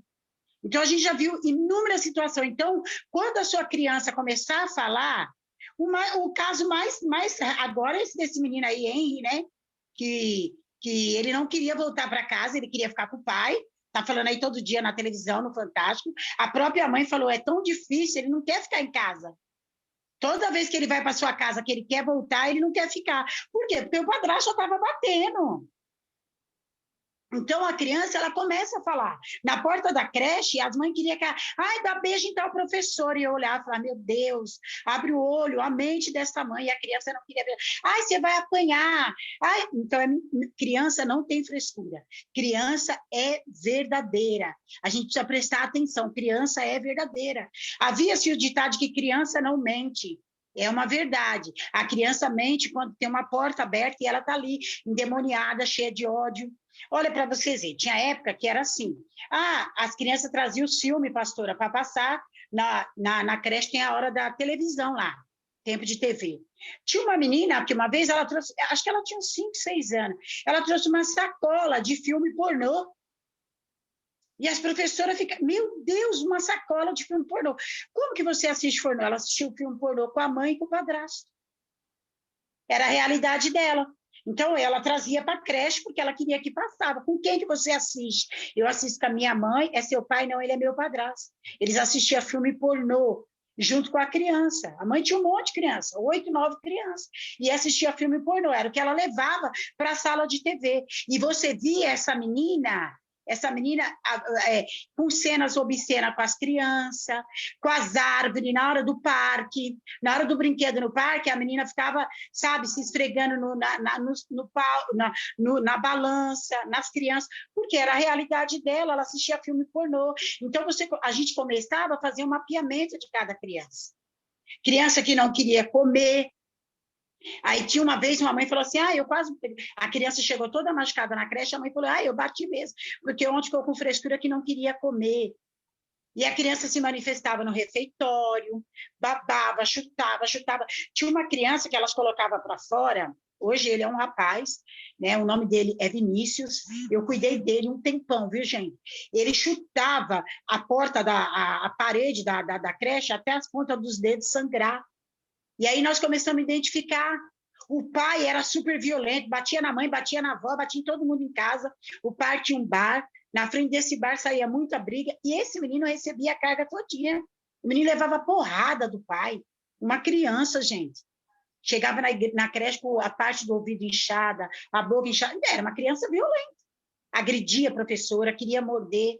G: Então, a gente já viu inúmeras situações. Então, quando a sua criança começar a falar, o caso mais agora é esse desse menino aí, Henry, né? Que ele não queria voltar para casa, ele queria ficar com o pai, está falando aí todo dia na televisão, no Fantástico. A própria mãe falou, é tão difícil, ele não quer ficar em casa. Toda vez que ele vai para sua casa, que ele quer voltar, ele não quer ficar. Por quê? Porque o padrasto estava batendo. Então, a criança, ela começa a falar. Na porta da creche, as mães queriam que... Ai, dá beijo em tal professor. E eu olhava e falava, meu Deus, abre o olho, a mente dessa mãe. E a criança não queria ver. Ai, você vai apanhar. Ai, então, criança não tem frescura. Criança é verdadeira. A gente precisa prestar atenção. Criança é verdadeira. Havia-se o ditado que criança não mente. É uma verdade. A criança mente quando tem uma porta aberta e ela está ali, endemoniada, cheia de ódio. Olha para vocês verem, tinha época que era assim. As crianças traziam o filme, pastora, para passar na creche, tem a hora da televisão lá, tempo de TV. Tinha uma menina que uma vez ela trouxe, acho que ela tinha uns 5, 6 anos, ela trouxe uma sacola de filme pornô. E as professoras ficam, meu Deus, uma sacola de filme pornô. Como que você assiste pornô? Ela assistiu o filme pornô com a mãe e com o padrasto. Era a realidade dela. Então, ela trazia para a creche, porque ela queria que passava. Com quem que você assiste? Eu assisto com a minha mãe, é seu pai? Não, ele é meu padrasto. Eles assistiam filme pornô, junto com a criança. A mãe tinha um monte de criança, 8, 9 crianças, e assistia filme pornô, era o que ela levava para a sala de TV. E você via essa menina com cenas obscenas com as crianças, com as árvores, na hora do parque, na hora do brinquedo no parque, a menina ficava, sabe, se esfregando na balança, nas crianças, porque era a realidade dela, ela assistia filme pornô. Então, a gente começava a fazer um mapeamento de cada criança. Criança que não queria comer. Aí tinha uma vez, uma mãe falou assim, a criança chegou toda machucada na creche, a mãe falou, eu bati mesmo, porque ontem ficou com frescura que não queria comer. E a criança se manifestava no refeitório, babava, chutava. Tinha uma criança que elas colocavam para fora, hoje ele é um rapaz, né? O nome dele é Vinícius, eu cuidei dele um tempão, viu, gente? Ele chutava a porta, a parede da creche até as pontas dos dedos sangrar. E aí nós começamos a identificar. O pai era super violento, batia na mãe, batia na avó, batia em todo mundo em casa. O pai tinha um bar, na frente desse bar saía muita briga, e esse menino recebia a carga todinha. O menino levava porrada do pai. Uma criança, gente. Chegava na creche com a parte do ouvido inchada, a boca inchada. Era uma criança violenta. agredia a professora, queria morder.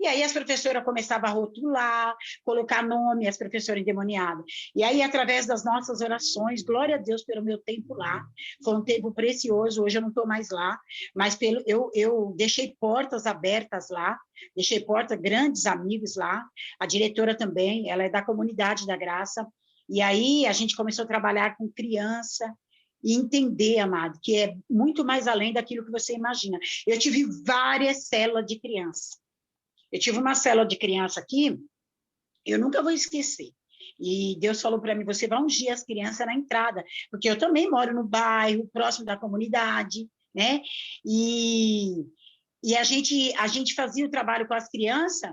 G: E aí as professoras começavam a rotular, colocar nome às professoras endemoniadas. E aí, através das nossas orações, glória a Deus pelo meu tempo lá, foi um tempo precioso, hoje eu não estou mais lá, mas eu deixei portas abertas lá, deixei portas, grandes amigos lá, a diretora também, ela é da Comunidade da Graça, e aí a gente começou a trabalhar com criança, e entender, amado, que é muito mais além daquilo que você imagina. Eu tive várias células de criança. Eu tive uma célula de criança aqui, eu nunca vou esquecer. E Deus falou para mim, você vai ungir as crianças na entrada, porque eu também moro no bairro, próximo da comunidade, né? E a gente fazia o trabalho com as crianças.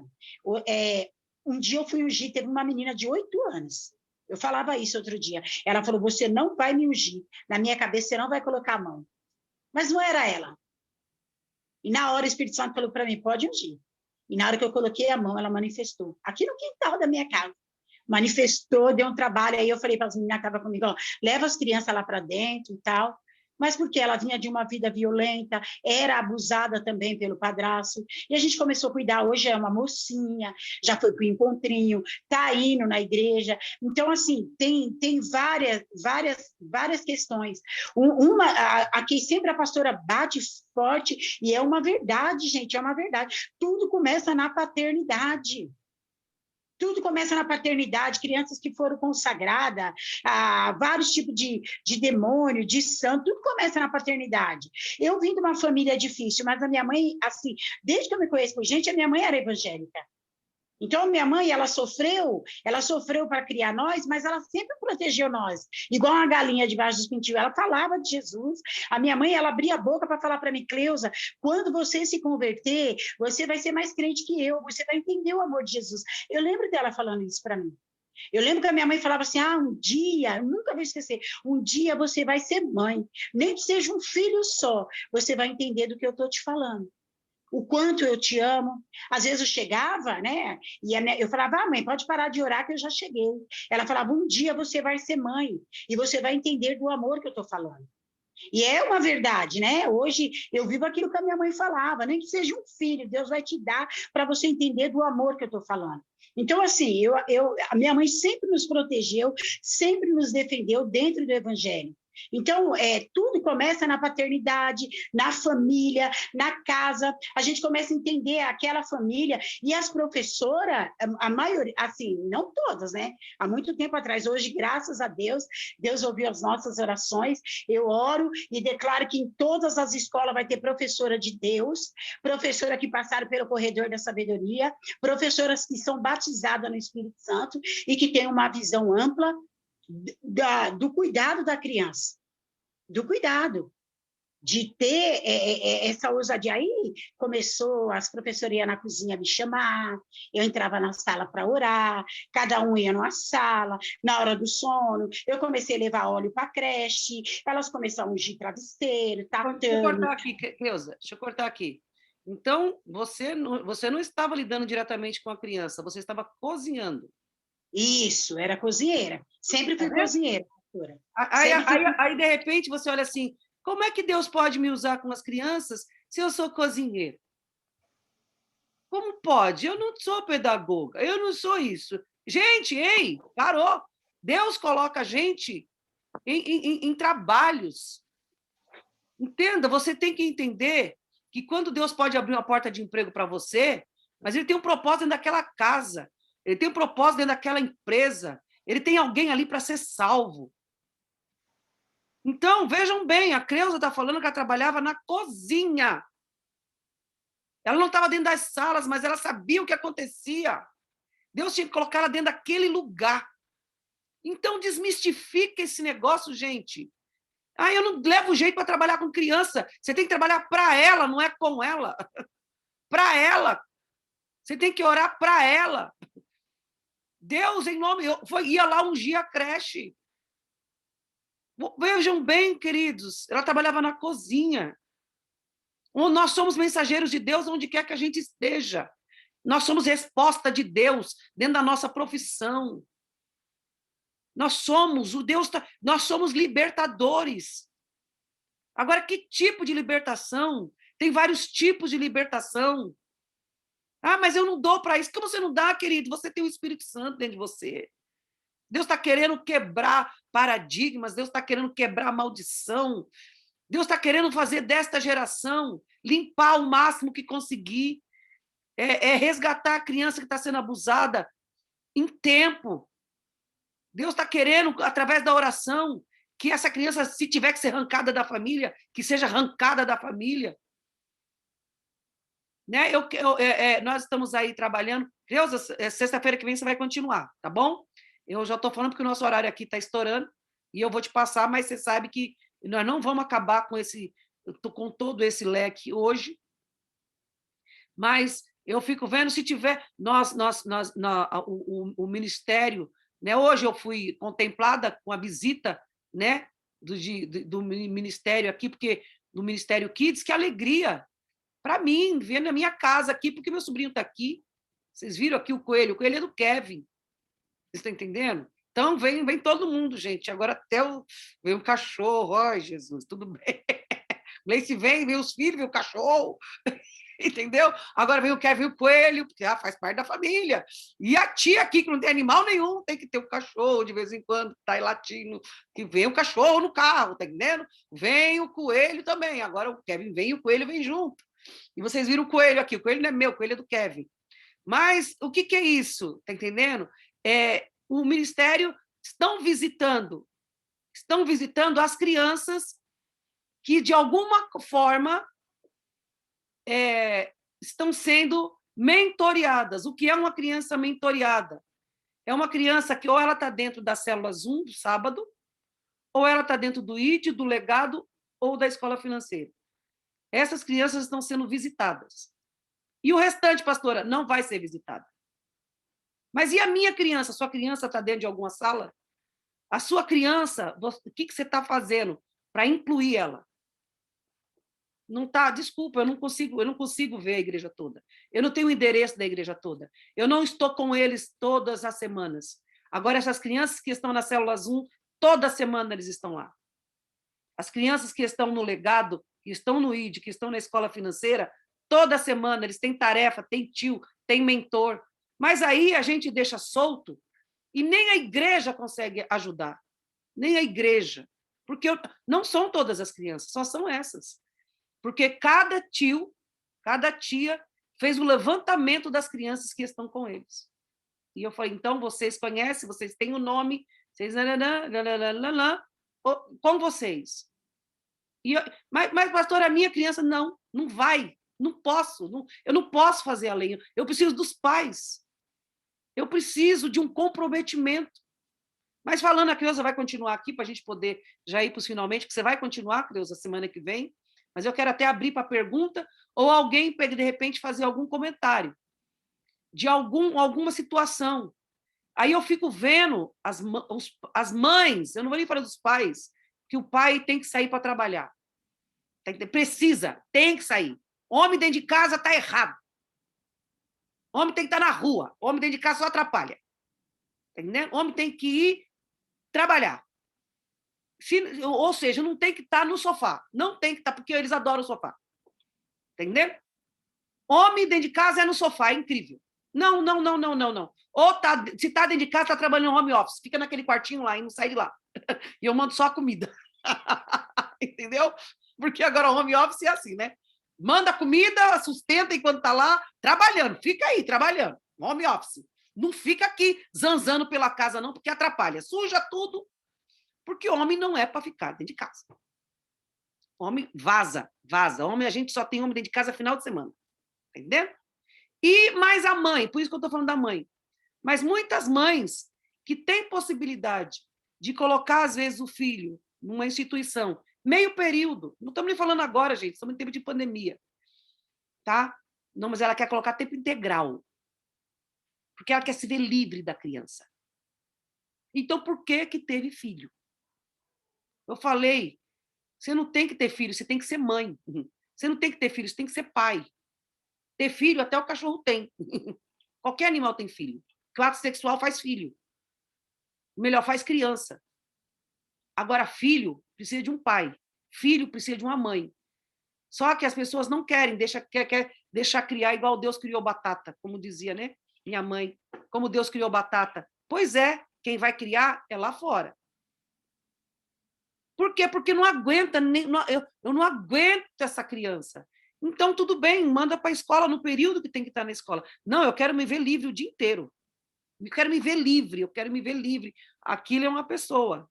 G: Um dia eu fui ungir, teve uma menina de 8 anos. Eu falava isso outro dia. Ela falou, você não vai me ungir. Na minha cabeça, você não vai colocar a mão. Mas não era ela. E na hora o Espírito Santo falou para mim, pode ungir. E na hora que eu coloquei a mão, ela manifestou. Aqui no quintal da minha casa. Manifestou, deu um trabalho. Aí eu falei para as meninas que estavam comigo, ó, leva as crianças lá para dentro e tal. Mas porque ela vinha de uma vida violenta, era abusada também pelo padrasto. E a gente começou a cuidar. Hoje é uma mocinha, já foi para o encontrinho, está indo na igreja. Então, assim, tem várias questões. Aqui sempre a pastora bate forte, e é uma verdade, gente, é uma verdade. Tudo começa na paternidade. Tudo começa na paternidade, crianças que foram consagradas, vários tipos de demônio, de santo, tudo começa na paternidade. Eu vim de uma família difícil, mas a minha mãe, assim, desde que eu me conheço por gente, a minha mãe era evangélica. Então, minha mãe, ela sofreu para criar nós, mas ela sempre protegeu nós, igual uma galinha debaixo dos pintinhos. Ela falava de Jesus. A minha mãe, ela abria a boca para falar para mim, Cleusa, quando você se converter, você vai ser mais crente que eu, você vai entender o amor de Jesus. Eu lembro dela falando isso para mim. Eu lembro que a minha mãe falava assim, um dia, eu nunca vou esquecer, um dia você vai ser mãe, nem que seja um filho só, você vai entender do que eu estou te falando. O quanto eu te amo. Às vezes eu chegava, né? E eu falava, mãe, pode parar de orar que eu já cheguei. Ela falava, um dia você vai ser mãe e você vai entender do amor que eu estou falando. E é uma verdade, né? Hoje eu vivo aquilo que a minha mãe falava, nem que seja um filho, Deus vai te dar para você entender do amor que eu estou falando. Então, assim, a minha mãe sempre nos protegeu, sempre nos defendeu dentro do Evangelho. Então, tudo começa na paternidade, na família, na casa. A gente começa a entender aquela família. E as professoras, a maioria, assim, não todas, né? Há muito tempo atrás, hoje, graças a Deus, Deus ouviu as nossas orações. Eu oro e declaro que em todas as escolas vai ter professora de Deus, professora que passaram pelo corredor da sabedoria, professoras que são batizadas no Espírito Santo e que têm uma visão ampla do cuidado da criança, do cuidado, de ter essa ousadia. Aí começou, as professoras iam na cozinha me chamar, eu entrava na sala para orar, cada um ia numa sala, na hora do sono, eu comecei a levar óleo para a creche, elas começaram a ungir travesseiro, tatame.
D: Deixa eu cortar aqui, Cleusa, deixa eu cortar aqui. Então, você não estava lidando diretamente com a criança, você estava cozinhando.
G: Isso, era cozinheira. Sempre fui cozinheira.
D: Aí, de repente, você olha assim, como é que Deus pode me usar com as crianças se eu sou cozinheira? Como pode? Eu não sou pedagoga, eu não sou isso. Gente, ei, parou. Deus coloca a gente em trabalhos. Entenda, você tem que entender que quando Deus pode abrir uma porta de emprego para você, mas ele tem um propósito dentro daquela casa, ele tem um propósito dentro daquela empresa, ele tem alguém ali para ser salvo. Então, vejam bem, a Cleusa está falando que ela trabalhava na cozinha. Ela não estava dentro das salas, mas ela sabia o que acontecia. Deus tinha que colocar ela dentro daquele lugar. Então, desmistifica esse negócio, gente. Eu não levo jeito para trabalhar com criança. Você tem que trabalhar para ela, não é com ela. Para ela. Você tem que orar para ela. Deus, em nome... ia lá ungir a creche. Vejam bem, queridos, ela trabalhava na cozinha. Nós somos mensageiros de Deus onde quer que a gente esteja. Nós somos resposta de Deus dentro da nossa profissão. Nós somos nós somos libertadores. Agora, que tipo de libertação Tem vários tipos de libertação. Ah, mas eu não dou para isso. Como você não dá, querido? Você tem o Espírito Santo dentro de você. Deus está querendo quebrar paradigmas, Deus está querendo quebrar maldição, Deus está querendo fazer desta geração, limpar o máximo que conseguir, resgatar a criança que está sendo abusada em tempo. Deus está querendo, através da oração, que essa criança, se tiver que ser arrancada da família, que seja arrancada da família. Né? Nós estamos aí trabalhando. Creuza, sexta-feira que vem você vai continuar, tá bom? Eu já estou falando porque o nosso horário aqui está estourando e eu vou te passar, mas você sabe que nós não vamos acabar com todo esse leque hoje, mas eu fico vendo se tiver o ministério, né? Hoje eu fui contemplada com a visita, né, do ministério aqui, porque do Ministério Kids, que alegria para mim ver na minha casa aqui, porque meu sobrinho está aqui. Vocês viram aqui o coelho é do Kevin. Vocês estão entendendo? Então, vem todo mundo, gente. Agora até vem um cachorro. Ó, Jesus, tudo bem. Gleice vem os filhos, vem o cachorro. Entendeu? Agora vem o Kevin o coelho, porque faz parte da família. E a tia aqui, que não tem animal nenhum, tem que ter um cachorro de vez em quando, que está aí latindo, que vem o cachorro no carro, tá entendendo? Vem o coelho também. Agora o Kevin vem e o coelho vem junto. E vocês viram o coelho aqui. O coelho não é meu, o coelho é do Kevin. Mas o que é isso? Tá entendendo? O ministério estão visitando as crianças que, de alguma forma, estão sendo mentoreadas. O que é uma criança mentoreada? É uma criança que ou ela está dentro da célula Zoom, do sábado, ou ela está dentro do ID, do legado, ou da escola financeira. Essas crianças estão sendo visitadas. E o restante, pastora, não vai ser visitada. Mas e a minha criança? Sua criança está dentro de alguma sala? A sua criança, o que você está fazendo para incluir ela? Não está, desculpa, eu não consigo ver a igreja toda. Eu não tenho o endereço da igreja toda. Eu não estou com eles todas as semanas. Agora, essas crianças que estão na célula Zoom, toda semana eles estão lá. As crianças que estão no legado, que estão no ID, que estão na escola financeira, toda semana eles têm tarefa, têm tio, têm mentor. Mas aí a gente deixa solto e nem a igreja consegue ajudar. Nem a igreja. Porque não são todas as crianças, só são essas. Porque cada tio, cada tia fez o levantamento das crianças que estão com eles. E eu falei, então, vocês conhecem, vocês têm o nome, vocês... com vocês. Mas, pastor, a minha criança não vai, não posso, eu não posso fazer além. Eu preciso dos pais. Eu preciso de um comprometimento. Mas falando, a Creuza vai continuar aqui para a gente poder já ir para os finalmente, que você vai continuar, Creuza, semana que vem. Mas eu quero até abrir para pergunta ou alguém, de repente, fazer algum comentário de alguma situação. Aí eu fico vendo as mães, eu não vou nem falar dos pais, que o pai tem que sair para trabalhar. Tem que sair. Homem dentro de casa está errado. Homem tem que estar na rua. Homem dentro de casa só atrapalha. Tá entendendo? Homem tem que ir trabalhar. Ou seja, não tem que estar no sofá. Não tem que estar, porque eles adoram o sofá. Tá entendendo? Homem dentro de casa é no sofá, é incrível. Não. Ou se está dentro de casa, está trabalhando no home office. Fica naquele quartinho lá e não sai de lá. E eu mando só a comida. Entendeu? Porque agora o home office é assim, né? Manda comida, sustenta enquanto está lá, trabalhando. Fica aí, trabalhando. Home office. Não fica aqui zanzando pela casa, não, porque atrapalha. Suja tudo. Porque homem não é para ficar dentro de casa. Homem vaza. Homem, a gente só tem homem dentro de casa final de semana. Entendeu? E mais a mãe, por isso que eu estou falando da mãe. Mas muitas mães que têm possibilidade de colocar, às vezes, o filho numa instituição, meio período, não estamos nem falando agora, gente, estamos em tempo de pandemia, tá? Não, mas ela quer colocar tempo integral, porque ela quer se ver livre da criança. Então, por que teve filho? Eu falei, você não tem que ter filho, você tem que ser mãe. Você não tem que ter filho, você tem que ser pai. Ter filho, até o cachorro tem. Qualquer animal tem filho. O ato sexual faz filho. Melhor, faz criança. Agora, filho precisa de um pai. Filho precisa de uma mãe. Só que as pessoas não querem, quer deixar criar igual Deus criou batata, como dizia, né? Minha mãe, como Deus criou batata. Pois é, quem vai criar é lá fora. Por quê? Porque não aguenta, eu não aguento essa criança. Então, tudo bem, manda para a escola no período que tem que estar na escola. Não, eu quero me ver livre o dia inteiro. Eu quero me ver livre. Aquilo é uma pessoa.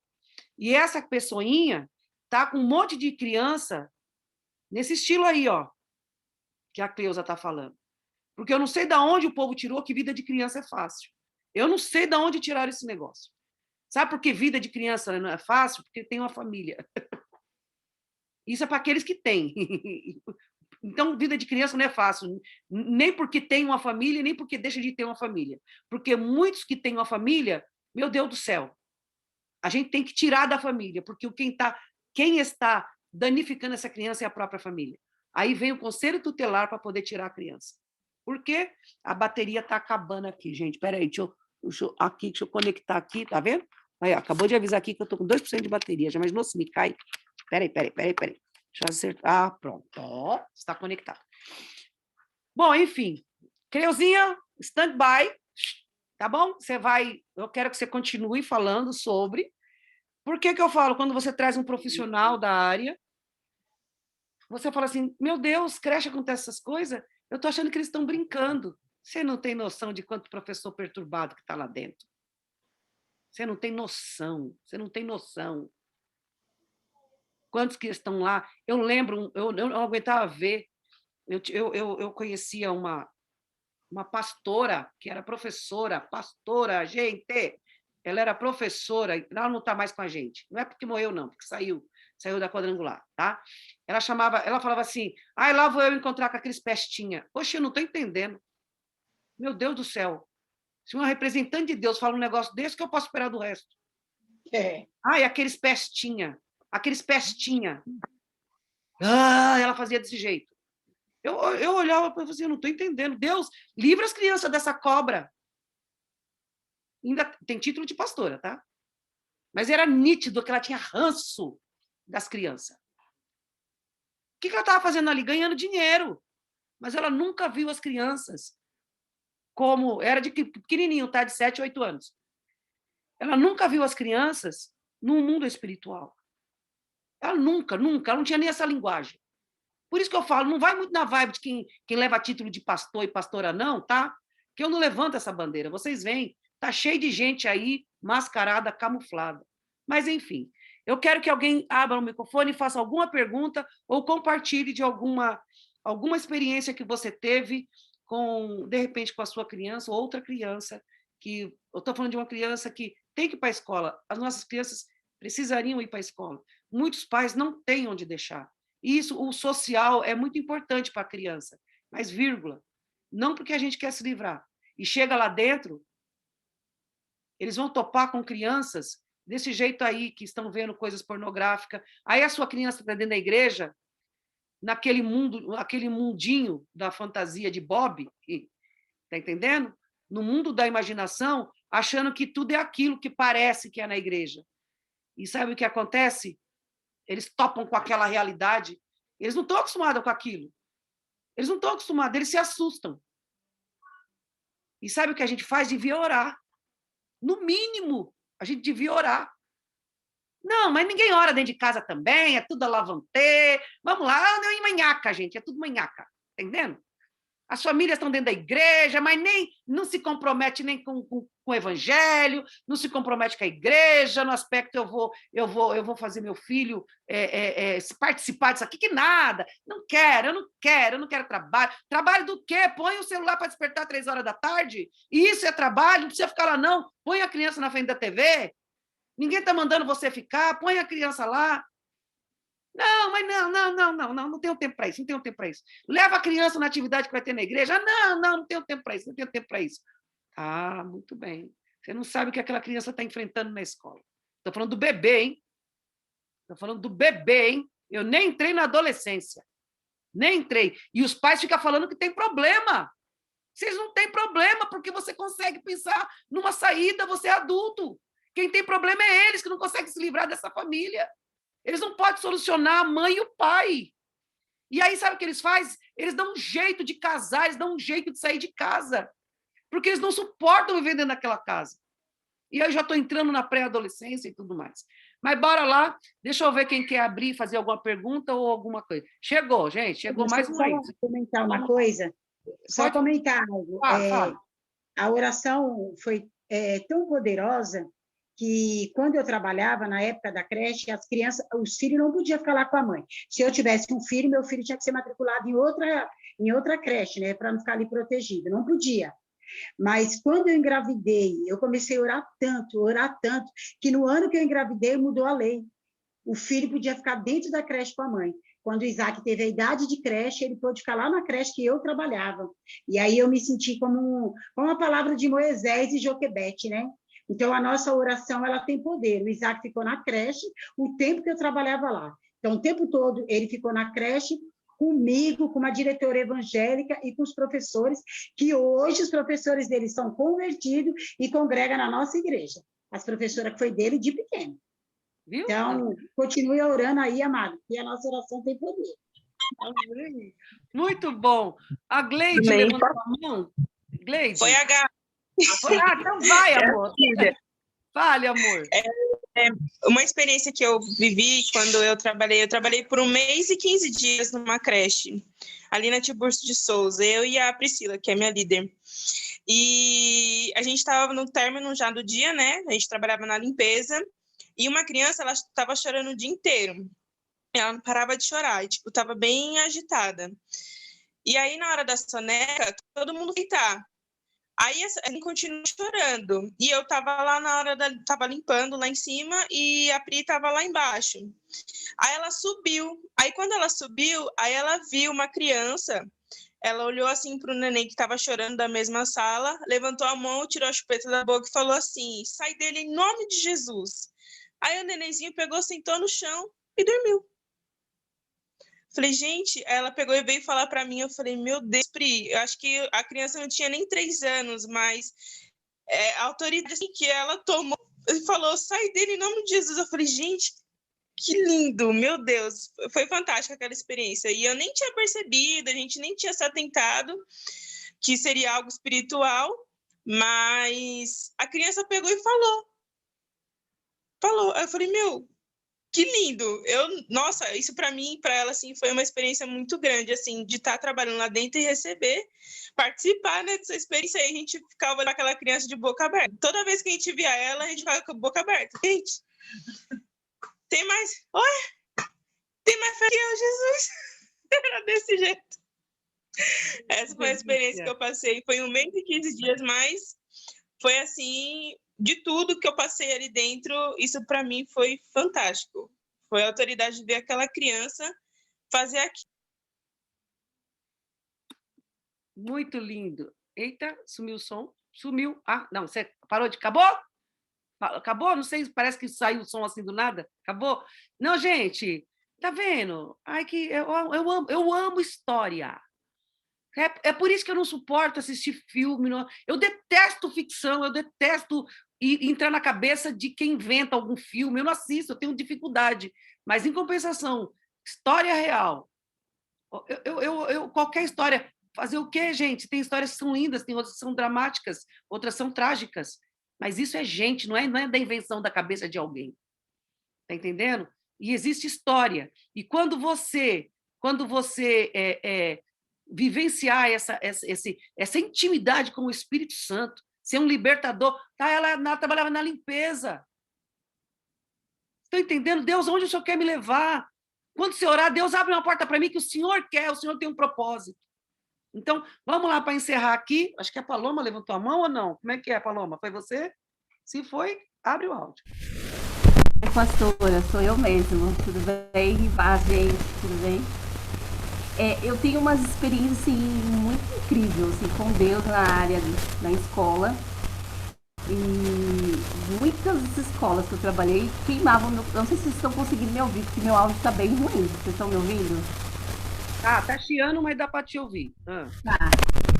D: E essa pessoinha tá com um monte de criança nesse estilo aí, ó, que a Cleusa está falando. Porque eu não sei de onde o povo tirou que vida de criança é fácil. Eu não sei de onde tiraram esse negócio. Sabe por que vida de criança não é fácil? Porque tem uma família. Isso é para aqueles que têm. Então, vida de criança não é fácil, nem porque tem uma família, nem porque deixa de ter uma família. Porque muitos que têm uma família, meu Deus do céu, a gente tem que tirar da família, porque quem está danificando essa criança é a própria família. Aí vem o conselho tutelar para poder tirar a criança. Por quê? A bateria está acabando aqui, gente. Espera aí, deixa eu conectar aqui, tá vendo? Aí, acabou de avisar aqui que eu estou com 2% de bateria. Já imaginou se me cai? Espera aí. Deixa eu acertar. Ah, pronto. Ó, está conectado. Bom, enfim. Creuzinha, stand by. Tá bom? Eu quero que você continue falando sobre. Por que eu falo? Quando você traz um profissional da área, você fala assim, meu Deus, creche acontece essas coisas? Eu estou achando que eles estão brincando. Você não tem noção de quanto professor perturbado que está lá dentro. Você não tem noção. Quantos que estão lá? Eu lembro, eu não aguentava ver. Eu conhecia uma pastora, que era pastora, gente. Ela era professora, ela não está mais com a gente. Não é porque morreu, não, porque saiu da quadrangular, tá? Ela falava assim, lá vou eu encontrar com aqueles pestinha. Oxe, eu não estou entendendo. Meu Deus do céu. Se uma representante de Deus fala um negócio desse, que eu posso esperar do resto? Aqueles pestinha. Ela fazia desse jeito. Eu olhava e falava assim, eu não estou entendendo. Deus, livra as crianças dessa cobra. Ainda tem título de pastora, tá? Mas era nítido que ela tinha ranço das crianças. O que ela estava fazendo ali? Ganhando dinheiro. Mas ela nunca viu as crianças como... Era de pequenininho, tá? De 7, 8 anos. Ela nunca viu as crianças no mundo espiritual. Ela nunca, ela não tinha nem essa linguagem. Por isso que eu falo, não vai muito na vibe de quem leva título de pastor e pastora, não, tá? Que eu não levanto essa bandeira. Vocês veem, tá cheio de gente aí, mascarada, camuflada. Mas, enfim, eu quero que alguém abra o microfone e faça alguma pergunta ou compartilhe de alguma experiência que você teve de repente, com a sua criança ou outra criança, que eu estou falando de uma criança que tem que ir para a escola. As nossas crianças precisariam ir para a escola. Muitos pais não têm onde deixar. E isso, o social é muito importante para a criança, mas vírgula, não porque a gente quer se livrar. E chega lá dentro, eles vão topar com crianças desse jeito aí, que estão vendo coisas pornográficas. Aí a sua criança está dentro da igreja, naquele mundinho da fantasia de Bob, tá entendendo? No mundo da imaginação, achando que tudo é aquilo que parece que é na igreja. E sabe o que acontece? Eles topam com aquela realidade. Eles não estão acostumados com aquilo. Eles não estão acostumados, eles se assustam. E sabe o que a gente faz? Devia orar. No mínimo, a gente devia orar. Não, mas ninguém ora dentro de casa também, é tudo alavantê. Vamos lá, não é manhaca, gente, é tudo manhaca. Entendendo? As famílias estão dentro da igreja, mas não se compromete nem com o evangelho, não se compromete com a igreja, no aspecto eu vou fazer meu filho participar disso aqui, que nada. Eu não quero trabalho. Trabalho do quê? Põe o celular para despertar 3 horas da tarde. Isso é trabalho, não precisa ficar lá, não. Põe a criança na frente da TV. Ninguém está mandando você ficar, põe a criança lá. Não, mas não tenho tempo para isso, Leva a criança na atividade que vai ter na igreja. Não tenho tempo para isso, Ah, muito bem. Você não sabe o que aquela criança está enfrentando na escola. Estou falando do bebê, hein? Eu nem entrei na adolescência. Nem entrei. E os pais ficam falando que tem problema. Vocês não têm problema, porque você consegue pensar numa saída, você é adulto. Quem tem problema é eles, que não conseguem se livrar dessa família. Eles não podem solucionar a mãe e o pai. E aí, sabe o que eles fazem? Eles dão um jeito de casar, eles dão um jeito de sair de casa, porque eles não suportam viver dentro daquela casa. E aí eu já estou entrando na pré-adolescência e tudo mais. Mas bora lá, deixa eu ver quem quer abrir, fazer alguma pergunta ou alguma coisa. Chegou, gente, chegou mais um aí.
G: Só comentar uma coisa, só comentar algo.
D: Fala.
G: A oração foi tão poderosa que quando eu trabalhava na época da creche, as crianças, os filhos não podiam ficar lá com a mãe. Se eu tivesse um filho, meu filho tinha que ser matriculado em outra creche, né, para não ficar ali protegido. Não podia. Mas quando eu engravidei, eu comecei a orar tanto, que no ano que eu engravidei mudou a lei. O filho podia ficar dentro da creche com a mãe. Quando o Isaac teve a idade de creche, ele pôde ficar lá na creche que eu trabalhava. E aí eu me senti como a palavra de Moisés e Joquebede, né? Então, a nossa oração, ela tem poder. O Isaac ficou na creche o tempo que eu trabalhava lá. Então, o tempo todo, ele ficou na creche comigo, com uma diretora evangélica e com os professores, que hoje os professores dele são convertidos e congregam na nossa igreja. As professoras que foi dele de pequeno.
D: Viu?
G: Então, continue orando aí, amado, que a nossa oração tem poder.
D: Muito bom. A Gleide levantou a mão. Gleide?
H: Foi a Gabi.
D: Então vai, amor. Fale, amor.
H: Uma experiência que eu vivi quando eu trabalhei por 1 mês e 15 dias numa creche, ali na Tiburcio de Souza, eu e a Priscila, que é minha líder. E a gente estava no término já do dia, né? A gente trabalhava na limpeza, e uma criança, ela estava chorando o dia inteiro. Ela não parava de chorar, e, tipo, estava bem agitada. E aí, na hora da soneca, todo mundo deitar. Aí ela continuou chorando. E eu estava lá estava limpando lá em cima e a Pri estava lá embaixo. Aí ela subiu. Aí quando ela subiu, aí ela viu uma criança. Ela olhou assim para o neném que estava chorando da mesma sala, levantou a mão, tirou a chupeta da boca e falou assim: sai dele em nome de Jesus. Aí o nenenzinho pegou, sentou no chão e dormiu. Falei, gente, ela pegou e veio falar para mim, eu falei, meu Deus, Pri, eu acho que a criança não tinha nem 3 anos, mas a autoridade assim, que ela tomou, falou, sai dele em nome de Jesus. Eu falei, gente, que lindo, meu Deus, foi fantástica aquela experiência. E eu nem tinha percebido, a gente nem tinha se atentado que seria algo espiritual, mas a criança pegou e falou. Aí eu falei, meu, que lindo! Nossa, isso para mim, para ela, assim, foi uma experiência muito grande, assim, de estar trabalhando lá dentro e receber, participar, né, dessa experiência. Aí a gente ficava olhando aquela criança de boca aberta. Toda vez que a gente via ela, a gente ficava com a boca aberta. Gente, tem mais? Olha! Tem mais fé que eu, Jesus! Era desse jeito. Essa foi a experiência que eu passei. Foi 1 mês e 15 dias, mas foi assim... De tudo que eu passei ali dentro, isso para mim foi fantástico. Foi a autoridade de ver aquela criança fazer aquilo.
D: Muito lindo. Eita, sumiu o som. Sumiu. Ah, não, você parou de... Acabou? Acabou? Não sei, parece que saiu o som assim do nada. Acabou? Não, gente, tá vendo? Ai, que eu amo história. É por isso que eu não suporto assistir filme. Eu detesto ficção, eu detesto entrar na cabeça de quem inventa algum filme. Eu não assisto, eu tenho dificuldade. Mas, em compensação, história real. Qualquer história. Fazer o quê, gente? Tem histórias que são lindas, tem outras que são dramáticas, outras são trágicas. Mas isso é gente, não é da invenção da cabeça de alguém. Está entendendo? E existe história. E quando você vivenciar essa intimidade com o Espírito Santo, ser um libertador. Tá, ela trabalhava na limpeza. Estão entendendo? Deus, onde o Senhor quer me levar? Quando você orar, Deus abre uma porta para mim que o Senhor quer, o Senhor tem um propósito. Então, vamos lá para encerrar aqui. Acho que a Paloma levantou a mão ou não? Como é que é, Paloma? Foi você? Se foi, abre o áudio.
I: Pastora, sou eu mesmo. Tudo bem? Gente, tudo bem? Eu tenho umas experiências assim, muito incríveis assim, com Deus na escola. E muitas escolas que eu trabalhei queimavam. Não sei se vocês estão conseguindo me ouvir, porque meu áudio está bem ruim. Vocês estão me ouvindo?
D: Tá chiando, mas dá para te ouvir.
I: Tá.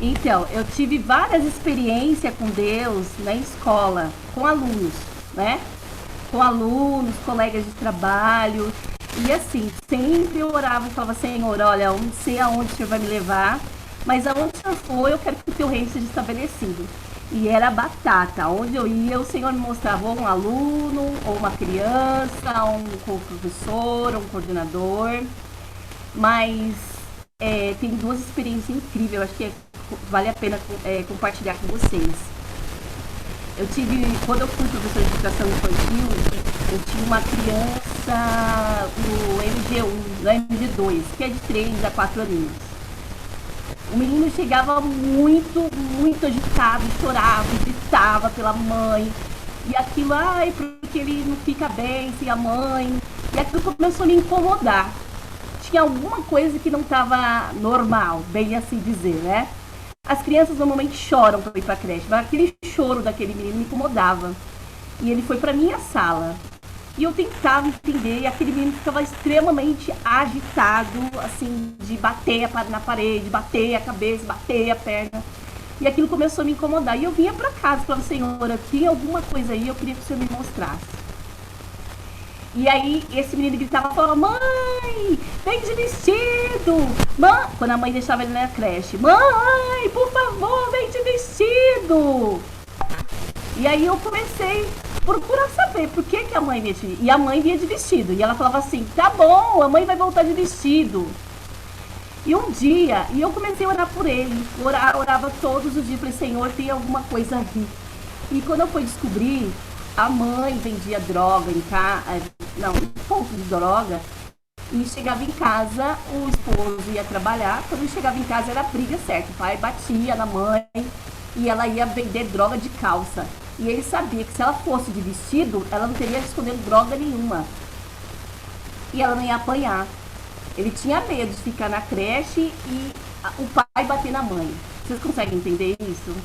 I: Então, eu tive várias experiências com Deus na escola, com alunos, né? Com alunos, colegas de trabalho. E assim, sempre eu orava e falava, Senhor, olha, eu não sei aonde o Senhor vai me levar, mas aonde o Senhor for, eu quero que o teu reino seja estabelecido. E era batata. Onde eu ia, o Senhor me mostrava ou um aluno, ou uma criança, um professor, um coordenador. Mas tem duas experiências incríveis, eu acho que vale a pena compartilhar com vocês. Eu tive, quando eu fui professora de educação infantil, eu tinha uma criança no MG1, no MG2, que é de 3 a 4 aninhos. O menino chegava muito, muito agitado, chorava, gritava pela mãe. E aquilo, porque ele não fica bem sem a mãe. E aquilo começou a me incomodar. Tinha alguma coisa que não estava normal, bem assim dizer, né? As crianças normalmente choram para ir para a creche, mas aquele choro daquele menino me incomodava. E ele foi para minha sala. E eu tentava entender, e aquele menino ficava extremamente agitado, assim, de bater na parede, bater a cabeça, bater a perna. E aquilo começou a me incomodar. E eu vinha para casa e falava, Senhor, tinha alguma coisa aí, eu queria que o Senhor me mostrasse. E aí esse menino gritava, falava, mãe, vem de vestido. Quando a mãe deixava ele na creche, mãe, por favor, vem de vestido. E aí eu comecei a procurar saber por que a mãe vinha de vestido. E a mãe vinha de vestido. E ela falava assim, tá bom, a mãe vai voltar de vestido. E um dia, eu comecei a orar por ele. Orava todos os dias, falei, Senhor, tem alguma coisa aí. E quando eu fui descobrir, a mãe vendia droga em casa, ponto de droga, e chegava em casa, o esposo ia trabalhar, quando chegava em casa era briga certa, o pai batia na mãe e ela ia vender droga de calça. E ele sabia que se ela fosse de vestido, ela não teria escondendo droga nenhuma. E ela não ia apanhar. Ele tinha medo de ficar na creche e o pai bater na mãe. Vocês conseguem entender isso?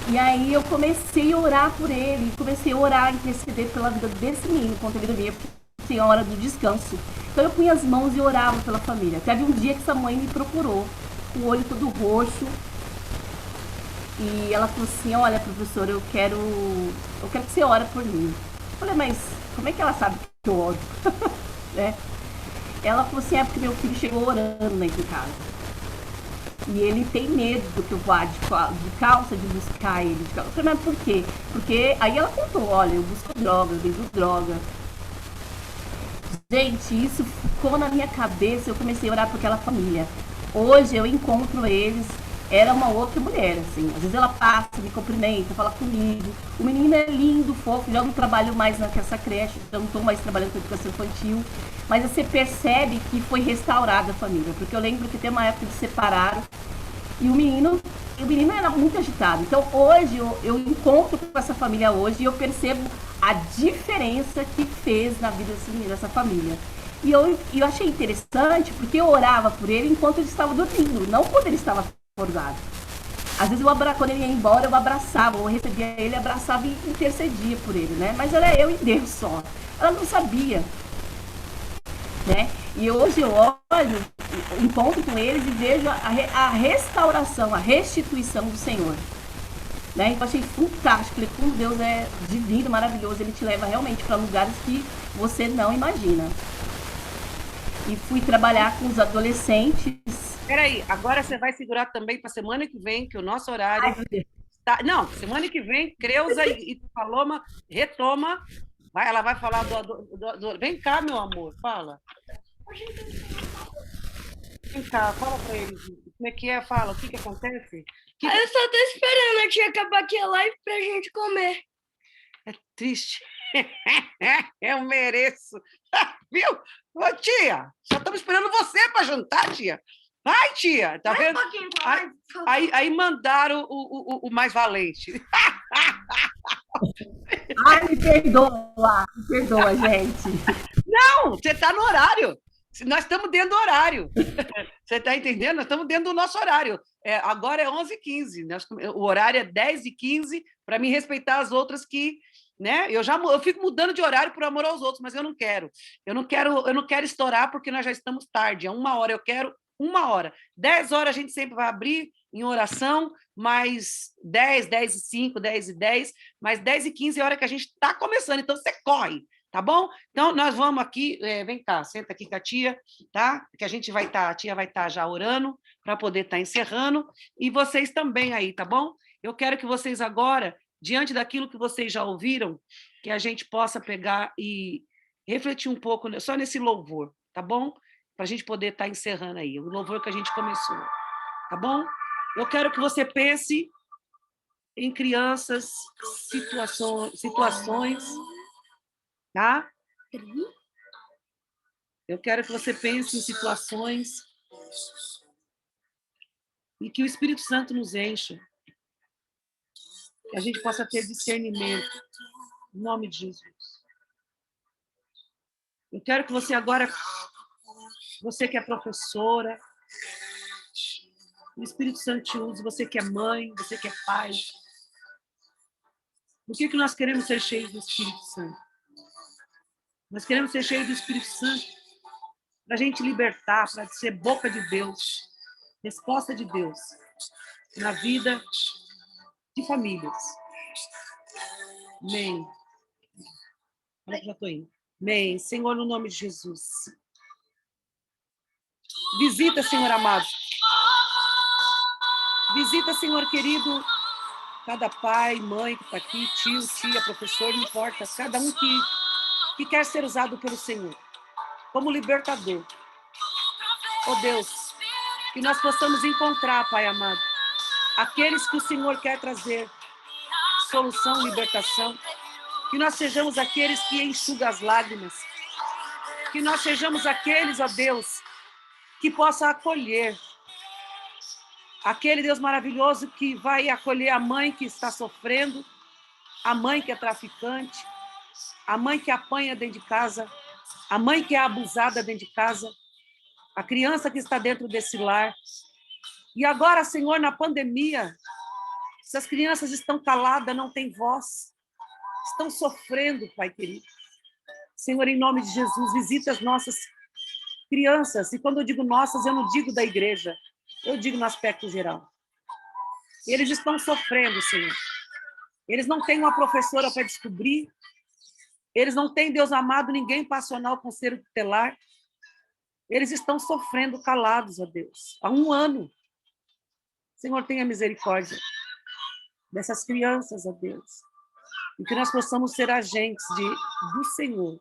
I: E aí eu comecei a orar por ele, comecei a orar, interceder pela vida desse menino, enquanto ele dormia, porque tinha a hora do descanso. Então eu punha as mãos e orava pela família. Teve um dia que essa mãe me procurou, com o olho todo roxo, e ela falou assim, olha, professora, eu quero que você ore por mim. Eu falei, mas como é que ela sabe que eu oro? Né? Ela falou assim, porque meu filho chegou orando aqui em casa. E ele tem medo que eu vá de calça, de buscar ele. De calça. Eu falei, mas por quê? Porque aí ela contou, olha, eu busco droga, eu vendo droga. Gente, isso ficou na minha cabeça, eu comecei a orar por aquela família. Hoje eu encontro eles, era uma outra mulher, assim. Às vezes ela passa, me cumprimenta, fala comigo. O menino é lindo, fofo, já não trabalho mais nessa creche, já não estou mais trabalhando com educação infantil. Mas você percebe que foi restaurada a família, porque eu lembro que tem uma época que se separaram e o menino era muito agitado. Então hoje eu encontro com essa família hoje e eu percebo a diferença que fez na vida dessa família. E eu achei interessante porque eu orava por ele enquanto ele estava dormindo, não quando ele estava acordado. Às vezes quando ele ia embora, eu abraçava, eu recebia ele, abraçava e intercedia por ele, né? Mas era eu e Deus só. Ela não sabia. Né? E hoje eu olho, encontro com eles e vejo a restauração, a restituição do Senhor. Né? Então, eu achei fantástico. Falei, como Deus é divino, maravilhoso, ele te leva realmente para lugares que você não imagina. E fui trabalhar com os adolescentes.
D: Peraí, agora você vai segurar também para semana que vem, que o nosso horário está... Não, semana que vem, Creuza e Paloma retoma. Ela vai falar do... Vem cá, meu amor, fala. Vem cá, fala para eles. Como é que é? Fala, o que acontece?
A: Eu só tô esperando a tia acabar aqui a live pra gente comer.
D: É triste. Eu mereço. Viu? Ô, tia, só estamos esperando você para jantar, tia. Vai, tia, tá vendo? Aí mandaram o mais valente.
I: Ai, me perdoa, gente.
D: Não, você está no horário. Nós estamos dentro do horário. Você está entendendo? Nós estamos dentro do nosso horário. Agora é 11h15. O horário é 10h15, para me respeitar as outras que... Né? Eu fico mudando de horário por amor aos outros, mas eu não quero. Eu não quero estourar porque nós já estamos tarde. É 1h, eu quero 1h. 10h a gente sempre vai abrir em oração, mais 10, 10h05, 10h10, mais 10h15 é a hora que a gente está começando. Então, você corre, Tá bom? Então, nós vamos aqui, vem cá, senta aqui com a tia, tá? Que a gente vai estar, a tia vai estar já orando para poder estar encerrando, e vocês também aí, tá bom? Eu quero que vocês agora, diante daquilo que vocês já ouviram, que a gente possa pegar e refletir um pouco só nesse louvor, tá bom? Para a gente poder estar encerrando aí, o louvor que a gente começou, tá bom? Eu quero que você pense em crianças, situações, tá? Eu quero que você pense em situações e que o Espírito Santo nos encha, que a gente possa ter discernimento, em nome de Jesus. Eu quero que você agora, você que é professora, o Espírito Santo te use, você que é mãe, você que é pai. Por que nós queremos ser cheios do Espírito Santo? Nós queremos ser cheios do Espírito Santo para a gente libertar, para ser boca de Deus, resposta de Deus na vida de famílias. Amém. Olha que já estou indo. Amém. Senhor, no nome de Jesus. Visita, Senhor amado. Visita, Senhor querido, cada pai, mãe que está aqui, tio, tia, professor, não importa, cada um que quer ser usado pelo Senhor, como libertador. Oh Deus, que nós possamos encontrar, Pai amado, aqueles que o Senhor quer trazer solução, libertação, que nós sejamos aqueles que enxugam as lágrimas, que nós sejamos aqueles, ó Deus, que possa acolher, aquele Deus maravilhoso que vai acolher a mãe que está sofrendo, a mãe que é traficante, a mãe que apanha dentro de casa, a mãe que é abusada dentro de casa, a criança que está dentro desse lar. E agora, Senhor, na pandemia, essas crianças estão caladas, não têm voz, estão sofrendo, Pai querido. Senhor, em nome de Jesus, visita as nossas crianças. E quando eu digo nossas, eu não digo da igreja, eu digo no aspecto geral. Eles estão sofrendo, Senhor. Eles não têm uma professora para descobrir. Eles não têm, Deus amado, ninguém para acionar o conselho tutelar. Eles estão sofrendo calados, ó Deus, há 1 ano. Senhor, tenha misericórdia dessas crianças, ó Deus. E que nós possamos ser agentes do Senhor.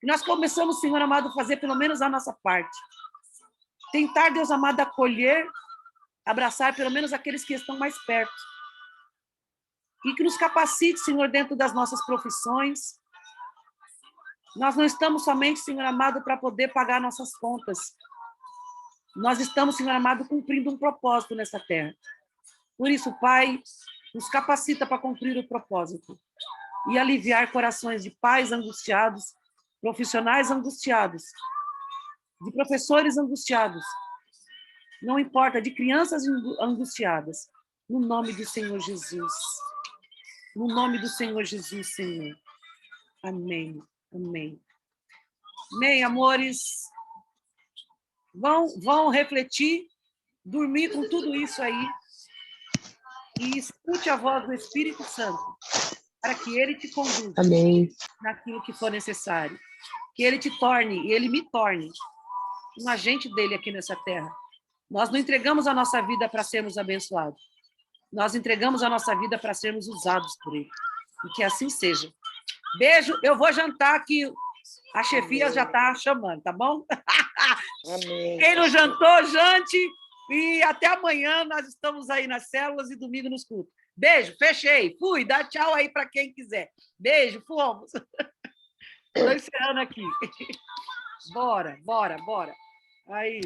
D: Que nós começamos, Senhor amado, a fazer pelo menos a nossa parte. Tentar, Deus amado, acolher, abraçar pelo menos aqueles que estão mais perto. E que nos capacite, Senhor, dentro das nossas profissões. Nós não estamos somente, Senhor amado, para poder pagar nossas contas. Nós estamos, Senhor amado, cumprindo um propósito nessa terra. Por isso, Pai, nos capacita para cumprir o propósito e aliviar corações de pais angustiados, profissionais angustiados, de professores angustiados, não importa, de crianças angustiadas, no nome do Senhor Jesus. No nome do Senhor Jesus, Senhor. Amém. Amém. Amém, amores. Vão refletir, dormir com tudo isso aí e escute a voz do Espírito Santo para que ele te conduza.
F: Amém.
D: Naquilo que for necessário. Que ele te torne, e ele me torne um agente dele aqui nessa terra. Nós não entregamos a nossa vida para sermos abençoados. Nós entregamos a nossa vida para sermos usados por ele. E que assim seja. Beijo, eu vou jantar que a chefia já está chamando, tá bom?
C: Amém.
D: Quem não jantou, jante. E até amanhã nós estamos aí nas células e domingo nos cultos. Beijo, fechei. Fui, dá tchau aí para quem quiser. Beijo, fomos. Estou encerrando aqui. Bora. Aí.